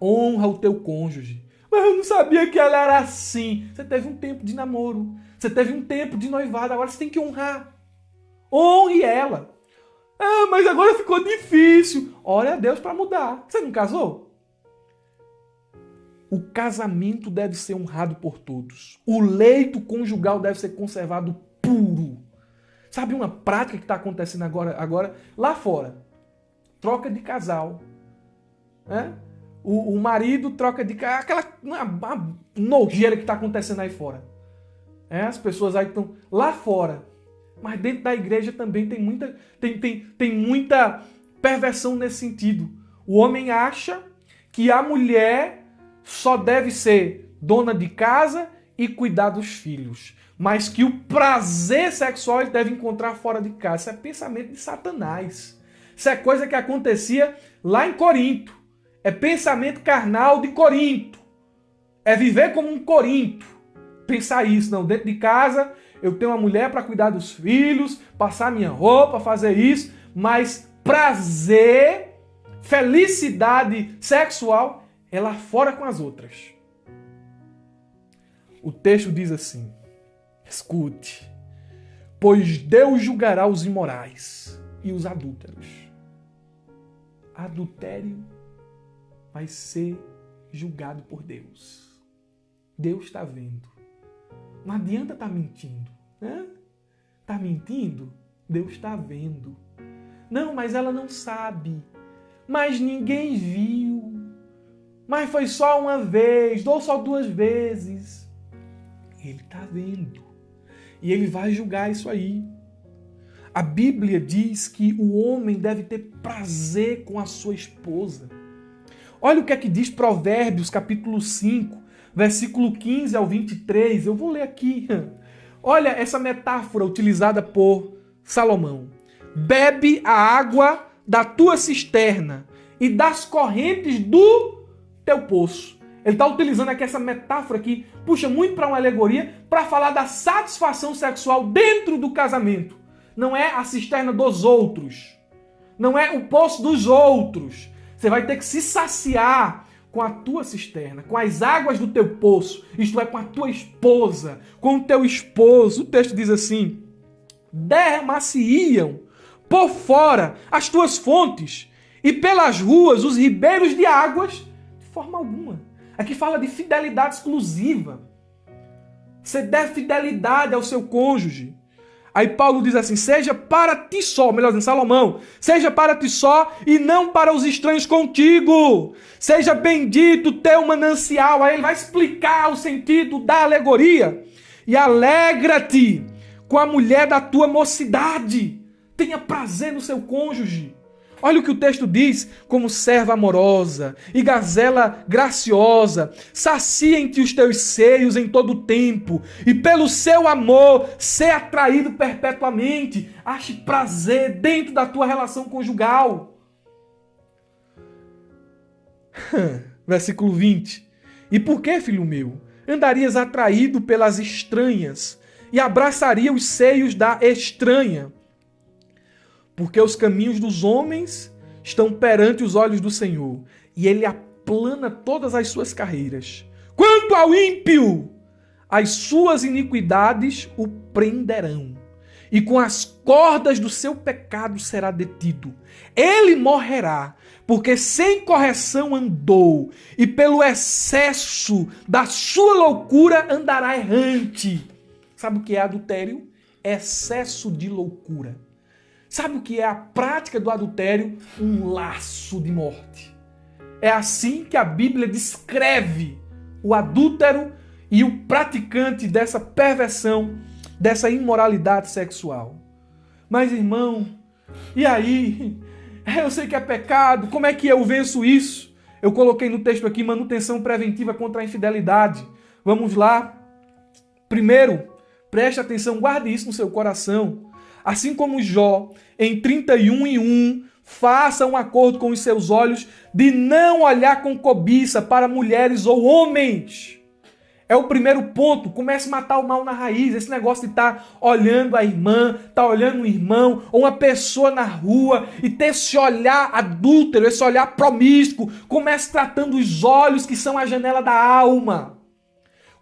Speaker 1: Honra o teu cônjuge. Mas eu não sabia que ela era assim. Você teve um tempo de namoro. Você teve um tempo de noivado. Agora você tem que honrar. Honre ela. Mas agora ficou difícil. Ore a Deus para mudar. Você não casou? O casamento deve ser honrado por todos. O leito conjugal deve ser conservado puro. Sabe uma prática que está acontecendo agora lá fora? Troca de casal. Né? O marido troca de casal. Aquela uma nojeira que está acontecendo aí fora. As pessoas aí estão lá fora. Mas dentro da igreja também tem muita perversão nesse sentido. O homem acha que a mulher só deve ser dona de casa e cuidar dos filhos. Mas que o prazer sexual ele deve encontrar fora de casa. Isso é pensamento de Satanás. Isso é coisa que acontecia lá em Corinto. É pensamento carnal de Corinto. É viver como um Corinto. Pensar isso, não. Dentro de casa eu tenho uma mulher para cuidar dos filhos, passar minha roupa, fazer isso. Mas prazer, felicidade sexual é lá fora com as outras. O texto diz assim. Escute, pois Deus julgará os imorais e os adúlteros. Adultério vai ser julgado por Deus. Deus está vendo. Não adianta estar mentindo. Está mentindo? Deus está vendo. Não, mas ela não sabe. Mas ninguém viu. Mas foi só uma vez, ou só 2 vezes. Ele está vendo. E ele vai julgar isso aí. A Bíblia diz que o homem deve ter prazer com a sua esposa. Olha o que é que diz Provérbios, capítulo 5, versículo 15 ao 23. Eu vou ler aqui. Olha essa metáfora utilizada por Salomão. Bebe a água da tua cisterna e das correntes do teu poço. Ele está utilizando aqui essa metáfora que puxa muito para uma alegoria para falar da satisfação sexual dentro do casamento. Não é a cisterna dos outros. Não é o poço dos outros. Você vai ter que se saciar com a tua cisterna, com as águas do teu poço, isto é, com a tua esposa, com o teu esposo. O texto diz assim: derramar-se-iam por fora as tuas fontes e pelas ruas os ribeiros de águas, de forma alguma. Aqui fala de fidelidade exclusiva. Você deve fidelidade ao seu cônjuge. Aí Paulo diz assim: seja para ti só, melhor dizendo, Salomão, seja para ti só e não para os estranhos contigo. Seja bendito o teu manancial. Aí ele vai explicar o sentido da alegoria. E alegra-te com a mulher da tua mocidade. Tenha prazer no seu cônjuge. Olha o que o texto diz: como serva amorosa e gazela graciosa, sacia-te os teus seios em todo o tempo, e pelo seu amor ser atraído perpetuamente. Ache prazer dentro da tua relação conjugal. Versículo 20. E por que, filho meu, andarias atraído pelas estranhas e abraçaria os seios da estranha? Porque os caminhos dos homens estão perante os olhos do Senhor, e ele aplana todas as suas carreiras. Quanto ao ímpio, as suas iniquidades o prenderão, e com as cordas do seu pecado será detido. Ele morrerá, porque sem correção andou, e pelo excesso da sua loucura andará errante. Sabe o que é adultério? Excesso de loucura. Sabe o que é a prática do adultério? Um laço de morte. É assim que a Bíblia descreve o adúltero e o praticante dessa perversão, dessa imoralidade sexual. Mas, irmão, e aí? Eu sei que é pecado, como é que eu venço isso? Eu coloquei no texto aqui manutenção preventiva contra a infidelidade. Vamos lá. Primeiro, preste atenção, guarde isso no seu coração. Assim como Jó, em 31:1, faça um acordo com os seus olhos de não olhar com cobiça para mulheres ou homens. É o primeiro ponto. Comece a matar o mal na raiz. Esse negócio de estar olhando a irmã, estar olhando o irmão ou uma pessoa na rua e ter esse olhar adúltero, esse olhar promíscuo. Comece tratando os olhos que são a janela da alma.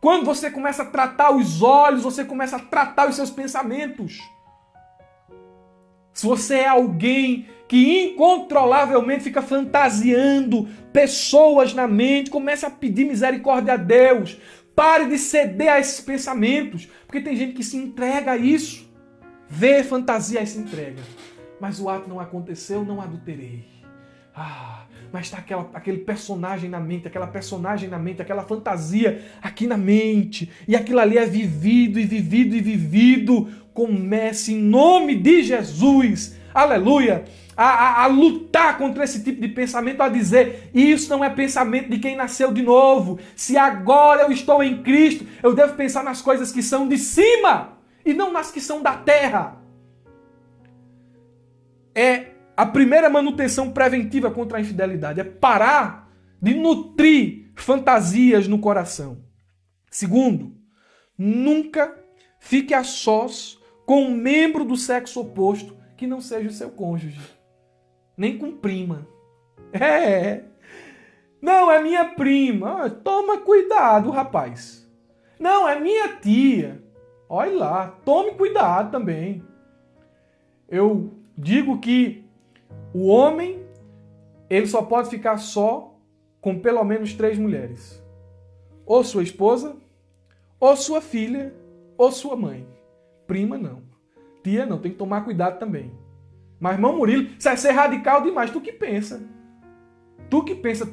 Speaker 1: Quando você começa a tratar os olhos, você começa a tratar os seus pensamentos. Se você é alguém que incontrolavelmente fica fantasiando pessoas na mente, comece a pedir misericórdia a Deus. Pare de ceder a esses pensamentos, porque tem gente que se entrega a isso. Vê fantasia e se entrega. Mas o ato não aconteceu, não adulterei. Mas está aquele personagem na mente, aquela personagem na mente, aquela fantasia aqui na mente. E aquilo ali é vivido e vivido e vivido. Comece em nome de Jesus, aleluia, a lutar contra esse tipo de pensamento, a dizer: isso não é pensamento de quem nasceu de novo. Se agora eu estou em Cristo, eu devo pensar nas coisas que são de cima e não nas que são da terra. É a primeira manutenção preventiva contra a infidelidade, é parar de nutrir fantasias no coração. Segundo, nunca fique a sós com um membro do sexo oposto que não seja o seu cônjuge. Nem com prima. Não, é minha prima. Toma cuidado, rapaz. Não, é minha tia. Olha lá, tome cuidado também. Eu digo que o homem, ele só pode ficar só com pelo menos 3 mulheres. Ou sua esposa, ou sua filha, ou sua mãe. Prima não. Tia não, tem que tomar cuidado também. Mas, irmão Murilo, isso é ser radical demais. Tu que pensa.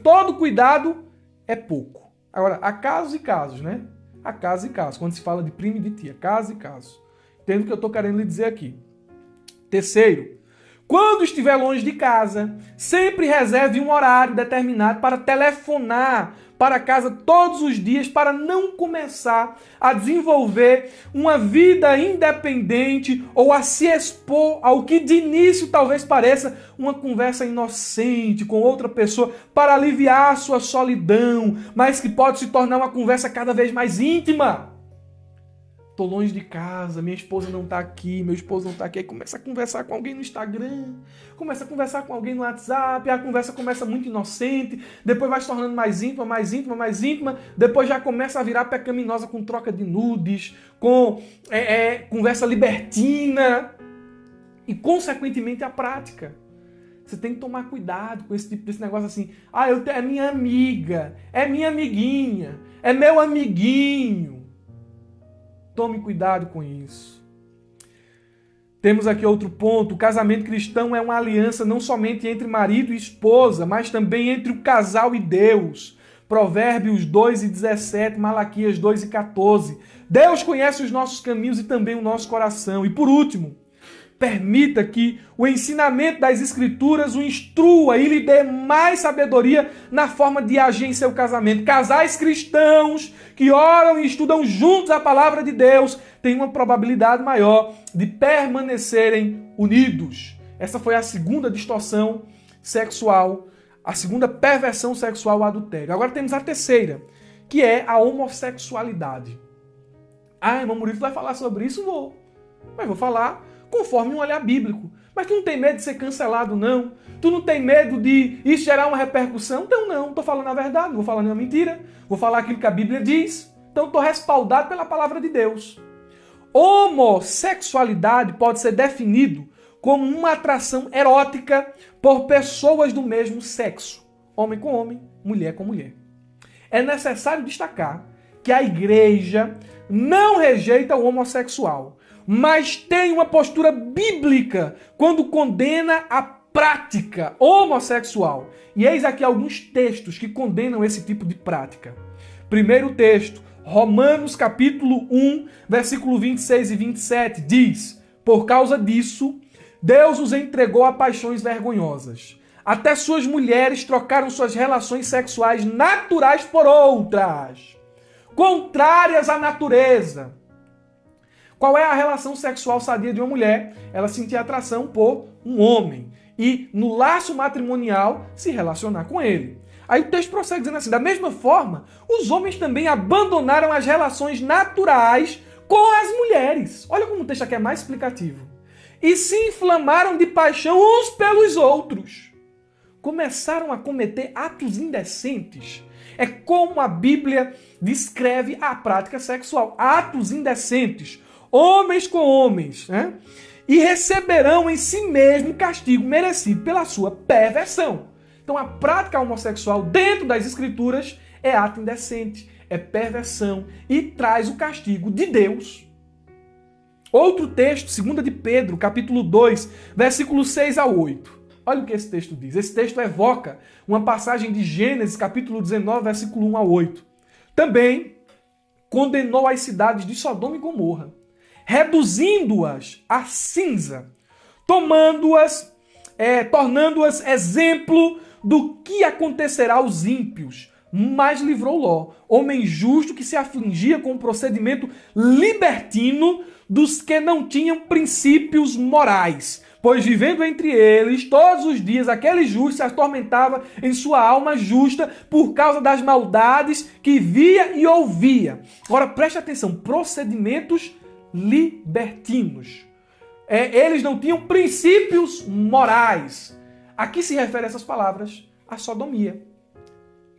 Speaker 1: Todo cuidado é pouco. Agora, há casos e casos, né? Há casos e casos. Quando se fala de prima e de tia, casos e casos. Entendo o que eu estou querendo lhe dizer aqui. Terceiro, Quando estiver longe de casa, sempre reserve um horário determinado para telefonar para casa todos os dias, para não começar a desenvolver uma vida independente ou a se expor ao que de início talvez pareça uma conversa inocente com outra pessoa para aliviar a sua solidão, mas que pode se tornar uma conversa cada vez mais íntima. Tô longe de casa, minha esposa não tá aqui, meu esposo não tá aqui. Aí começa a conversar com alguém no Instagram, começa a conversar com alguém no WhatsApp, a conversa começa muito inocente, depois vai se tornando mais íntima, mais íntima, mais íntima, depois já começa a virar pecaminosa com troca de nudes, com conversa libertina e, consequentemente, a prática. Você tem que tomar cuidado com esse negócio assim. É minha amiga, é minha amiguinha, é meu amiguinho. Tome cuidado com isso. Temos aqui outro ponto. O casamento cristão é uma aliança não somente entre marido e esposa, mas também entre o casal e Deus. Provérbios 2:17, Malaquias 2:14. Deus conhece os nossos caminhos e também o nosso coração. E por último, permita que o ensinamento das Escrituras o instrua e lhe dê mais sabedoria na forma de agir em seu casamento. Casais cristãos que oram e estudam juntos a palavra de Deus têm uma probabilidade maior de permanecerem unidos. Essa foi a segunda distorção sexual, a segunda perversão sexual, o adultério. Agora temos a terceira, que é a homossexualidade. Irmão Murilo, tu vai falar sobre isso? Vou. Mas vou falar conforme um olhar bíblico. Mas tu não tem medo de ser cancelado, não? Tu não tem medo de isso gerar uma repercussão? Então não, estou falando a verdade, não vou falar nenhuma mentira, vou falar aquilo que a Bíblia diz. Então estou respaldado pela palavra de Deus. Homossexualidade pode ser definido como uma atração erótica por pessoas do mesmo sexo. Homem com homem, mulher com mulher. É necessário destacar que a igreja não rejeita o homossexual, mas tem uma postura bíblica quando condena a prática homossexual. E eis aqui alguns textos que condenam esse tipo de prática. Primeiro texto, Romanos capítulo 1, versículo 26 e 27, diz: por causa disso, Deus os entregou a paixões vergonhosas. Até suas mulheres trocaram suas relações sexuais naturais por outras, contrárias à natureza. Qual é a relação sexual sadia de uma mulher? Ela sentir atração por um homem e, no laço matrimonial, se relacionar com ele. Aí o texto prossegue dizendo assim: da mesma forma, os homens também abandonaram as relações naturais com as mulheres. Olha como o texto aqui é mais explicativo. E se inflamaram de paixão uns pelos outros. Começaram a cometer atos indecentes. É como a Bíblia descreve a prática sexual. Atos indecentes. Homens com homens, né? E receberão em si mesmo castigo merecido pela sua perversão. Então a prática homossexual dentro das Escrituras é ato indecente, é perversão e traz o castigo de Deus. Outro texto, 2 de Pedro, capítulo 2, versículos 6 a 8. Olha o que esse texto diz. Esse texto evoca uma passagem de Gênesis, capítulo 19, versículo 1 a 8. Também condenou as cidades de Sodoma e Gomorra, reduzindo-as a cinza, tornando-as exemplo do que acontecerá aos ímpios, mas livrou Ló, homem justo que se afligia com o procedimento libertino dos que não tinham princípios morais, pois vivendo entre eles todos os dias aquele justo se atormentava em sua alma justa por causa das maldades que via e ouvia. Agora preste atenção, procedimentos libertinos. Eles não tinham princípios morais. Aqui se refere a essas palavras, a sodomia.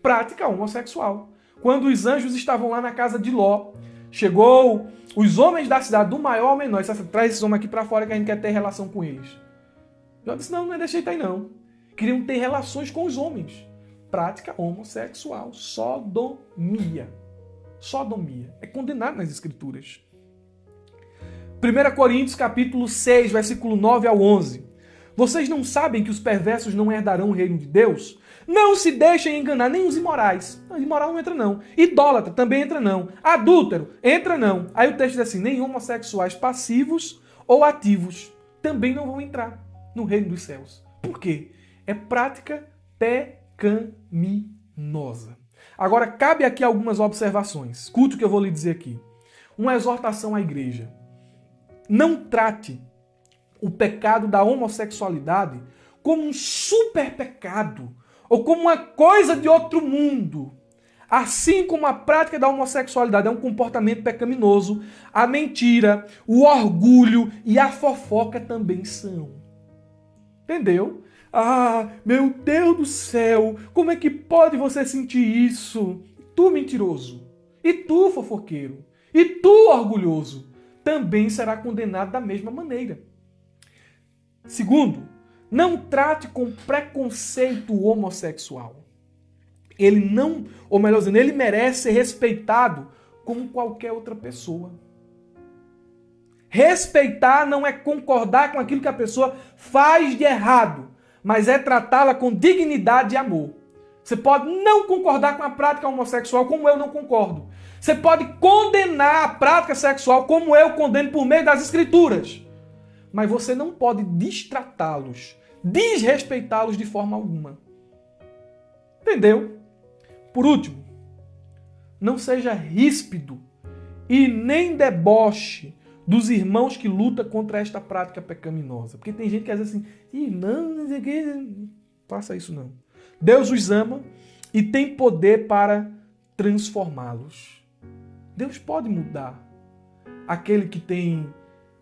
Speaker 1: Prática homossexual. Quando os anjos estavam lá na casa de Ló, chegou os homens da cidade, do maior ao menor, traz esses homens aqui para fora que a gente quer ter relação com eles. Ló disse, não é desse jeito aí não. Queriam ter relações com os homens. Prática homossexual. Sodomia. Sodomia. É condenado nas Escrituras. 1 Coríntios capítulo 6, versículo 9 ao 11. Vocês não sabem que os perversos não herdarão o reino de Deus? Não se deixem enganar, nem os imorais. Não, imoral não entra não. Idólatra também entra não. Adúltero entra não. Aí o texto diz assim, nem homossexuais passivos ou ativos também não vão entrar. no reino dos céus. Por quê? É prática pecaminosa. Agora, cabe aqui algumas observações. Escute o que eu vou lhe dizer aqui. Uma exortação à igreja. Não trate o pecado da homossexualidade como um super pecado ou como uma coisa de outro mundo. Assim como a prática da homossexualidade é um comportamento pecaminoso, a mentira, o orgulho e a fofoca também são. Entendeu? Ah, meu Deus do céu, como é que pode você sentir isso? Tu mentiroso, e tu fofoqueiro, e tu orgulhoso, também será condenado da mesma maneira. Segundo, não trate com preconceito o homossexual. Ele não, ou melhor dizendo, ele merece ser respeitado como qualquer outra pessoa. Respeitar não é concordar com aquilo que a pessoa faz de errado, mas é tratá-la com dignidade e amor. Você pode não concordar com a prática homossexual, como eu não concordo. Você pode condenar a prática sexual, como eu condeno por meio das Escrituras. Mas você não pode destratá-los, desrespeitá-los de forma alguma. Entendeu? Por último, não seja ríspido e nem deboche dos irmãos que lutam contra esta prática pecaminosa. Porque tem gente que às vezes assim, irmão, não sei o que, faça isso não. Deus os ama e tem poder para transformá-los. Deus pode mudar aquele que tem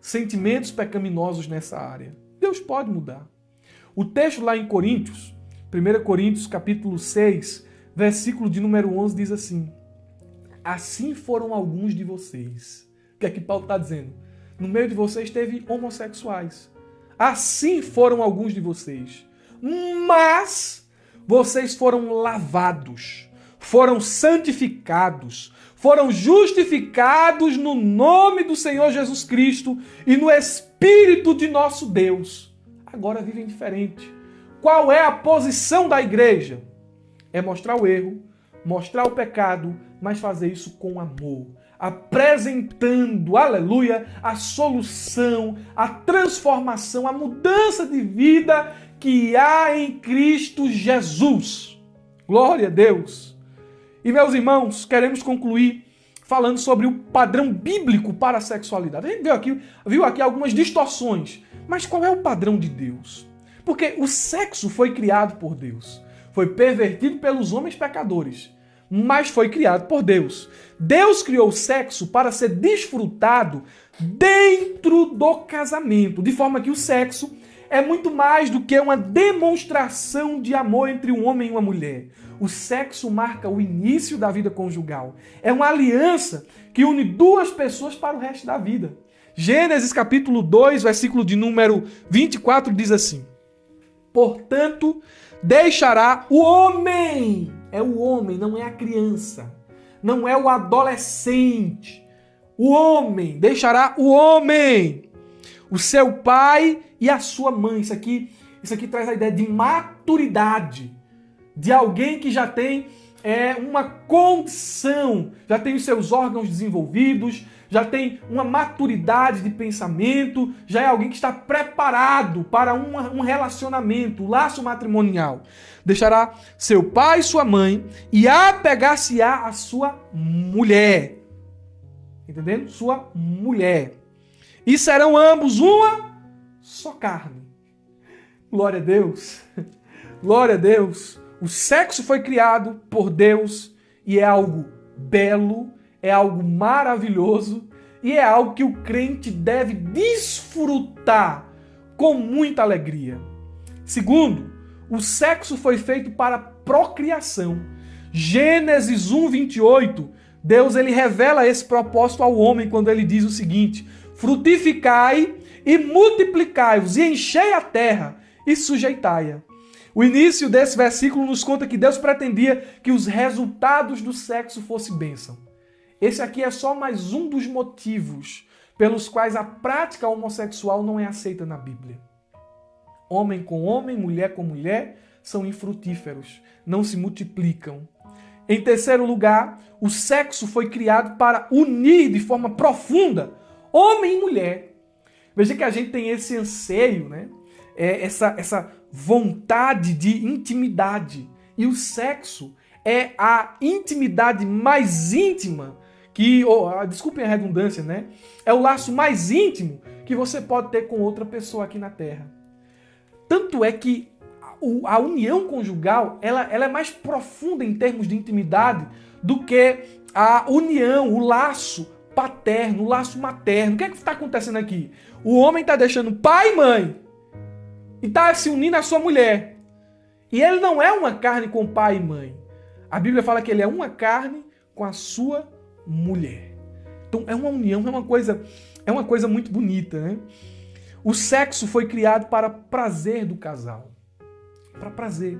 Speaker 1: sentimentos pecaminosos nessa área. Deus pode mudar. O texto lá em Coríntios, 1 Coríntios capítulo 6, versículo de número 11 diz assim: assim foram alguns de vocês. O que é que Paulo está dizendo? No meio de vocês teve homossexuais. Assim foram alguns de vocês. Mas vocês foram lavados, foram santificados, foram justificados no nome do Senhor Jesus Cristo e no Espírito de nosso Deus. Agora vivem diferente. Qual é a posição da igreja? É mostrar o erro, mostrar o pecado, mas fazer isso com amor, apresentando, aleluia, a solução, a transformação, a mudança de vida que há em Cristo Jesus. Glória a Deus. E meus irmãos, queremos concluir falando sobre o padrão bíblico para a sexualidade. A gente viu aqui algumas distorções, mas qual é o padrão de Deus? Porque o sexo foi criado por Deus, foi pervertido pelos homens pecadores, mas foi criado por Deus. Deus criou o sexo para ser desfrutado dentro do casamento, de forma que o sexo é muito mais do que uma demonstração de amor entre um homem e uma mulher. O sexo marca o início da vida conjugal. É uma aliança que une duas pessoas para o resto da vida. Gênesis capítulo 2, versículo de número 24 diz assim: portanto, deixará o homem, é o homem, não é a criança, não é o adolescente. O homem, deixará o homem, o seu pai e a sua mãe. Isso aqui traz a ideia de maturidade, de alguém que já tem uma condição, já tem os seus órgãos desenvolvidos, já tem uma maturidade de pensamento, já é alguém que está preparado para um relacionamento, um laço matrimonial. Deixará seu pai e sua mãe e apegar-se-á a sua mulher. Entendendo? Sua mulher. E serão ambos uma só carne. Glória a Deus. Glória a Deus. O sexo foi criado por Deus e é algo belo, é algo maravilhoso e é algo que o crente deve desfrutar com muita alegria. Segundo, o sexo foi feito para procriação. Gênesis 1:28, Deus ele revela esse propósito ao homem quando ele diz o seguinte: frutificai e multiplicai-vos e enchei a terra e sujeitai-a. O início desse versículo nos conta que Deus pretendia que os resultados do sexo fossem bênção. Esse aqui é só mais um dos motivos pelos quais a prática homossexual não é aceita na Bíblia. Homem com homem, mulher com mulher, são infrutíferos, não se multiplicam. Em terceiro lugar, o sexo foi criado para unir de forma profunda homem e mulher. Veja que a gente tem esse anseio, né? essa vontade de intimidade. E o sexo é a intimidade mais íntima desculpem a redundância, né? É o laço mais íntimo que você pode ter com outra pessoa aqui na Terra. Tanto é que a união conjugal, ela é mais profunda em termos de intimidade do que a união, o laço paterno, o laço materno. O que é que está acontecendo aqui? O homem está deixando pai e mãe e está se unindo à sua mulher. E ele não é uma carne com pai e mãe. A Bíblia fala que ele é uma carne com a sua mulher. Então é uma união, é uma coisa muito bonita, né? O sexo foi criado para prazer do casal. Para prazer.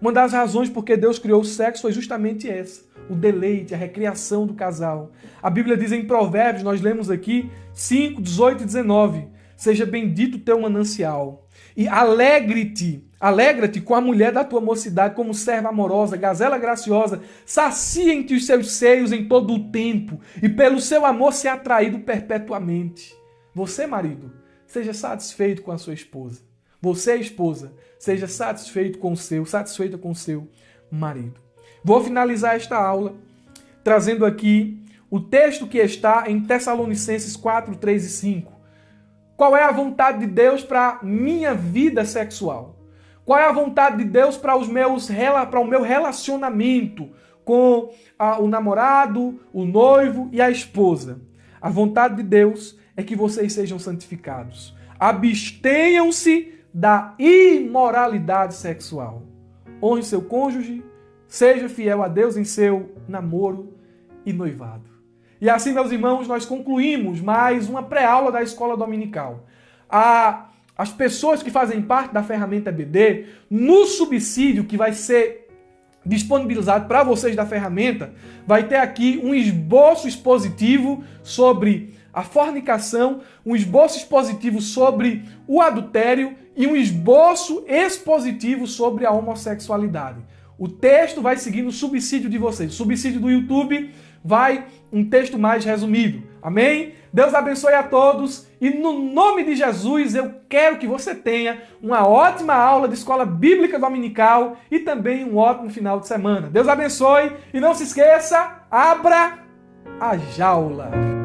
Speaker 1: Uma das razões porque Deus criou o sexo foi justamente essa. O deleite, a recreação do casal. A Bíblia diz em Provérbios, nós lemos aqui, 5, 18 e 19. Seja bendito o teu manancial. E alegra-te com a mulher da tua mocidade, como serva amorosa, gazela graciosa, sacia-te os seus seios em todo o tempo, e pelo seu amor se atraído perpetuamente. Você, marido, seja satisfeito com a sua esposa. Você, esposa, seja satisfeita com o seu marido. Vou finalizar esta aula trazendo aqui o texto que está em Tessalonicenses 4, 3 e 5. Qual é a vontade de Deus para a minha vida sexual? Qual é a vontade de Deus para o meu relacionamento com o namorado, o noivo e a esposa? A vontade de Deus é que vocês sejam santificados. Abstenham-se da imoralidade sexual. Honre seu cônjuge, seja fiel a Deus em seu namoro e noivado. E assim, meus irmãos, nós concluímos mais uma pré-aula da Escola Dominical. As pessoas que fazem parte da ferramenta EBD, no subsídio que vai ser disponibilizado para vocês da ferramenta, vai ter aqui um esboço expositivo sobre a fornicação, um esboço expositivo sobre o adultério e um esboço expositivo sobre a homossexualidade. O texto vai seguir no subsídio de vocês. O subsídio do YouTube vai um texto mais resumido. Amém? Deus abençoe a todos e no nome de Jesus eu quero que você tenha uma ótima aula de Escola Bíblica Dominical e também um ótimo final de semana. Deus abençoe e não se esqueça, abra a jaula.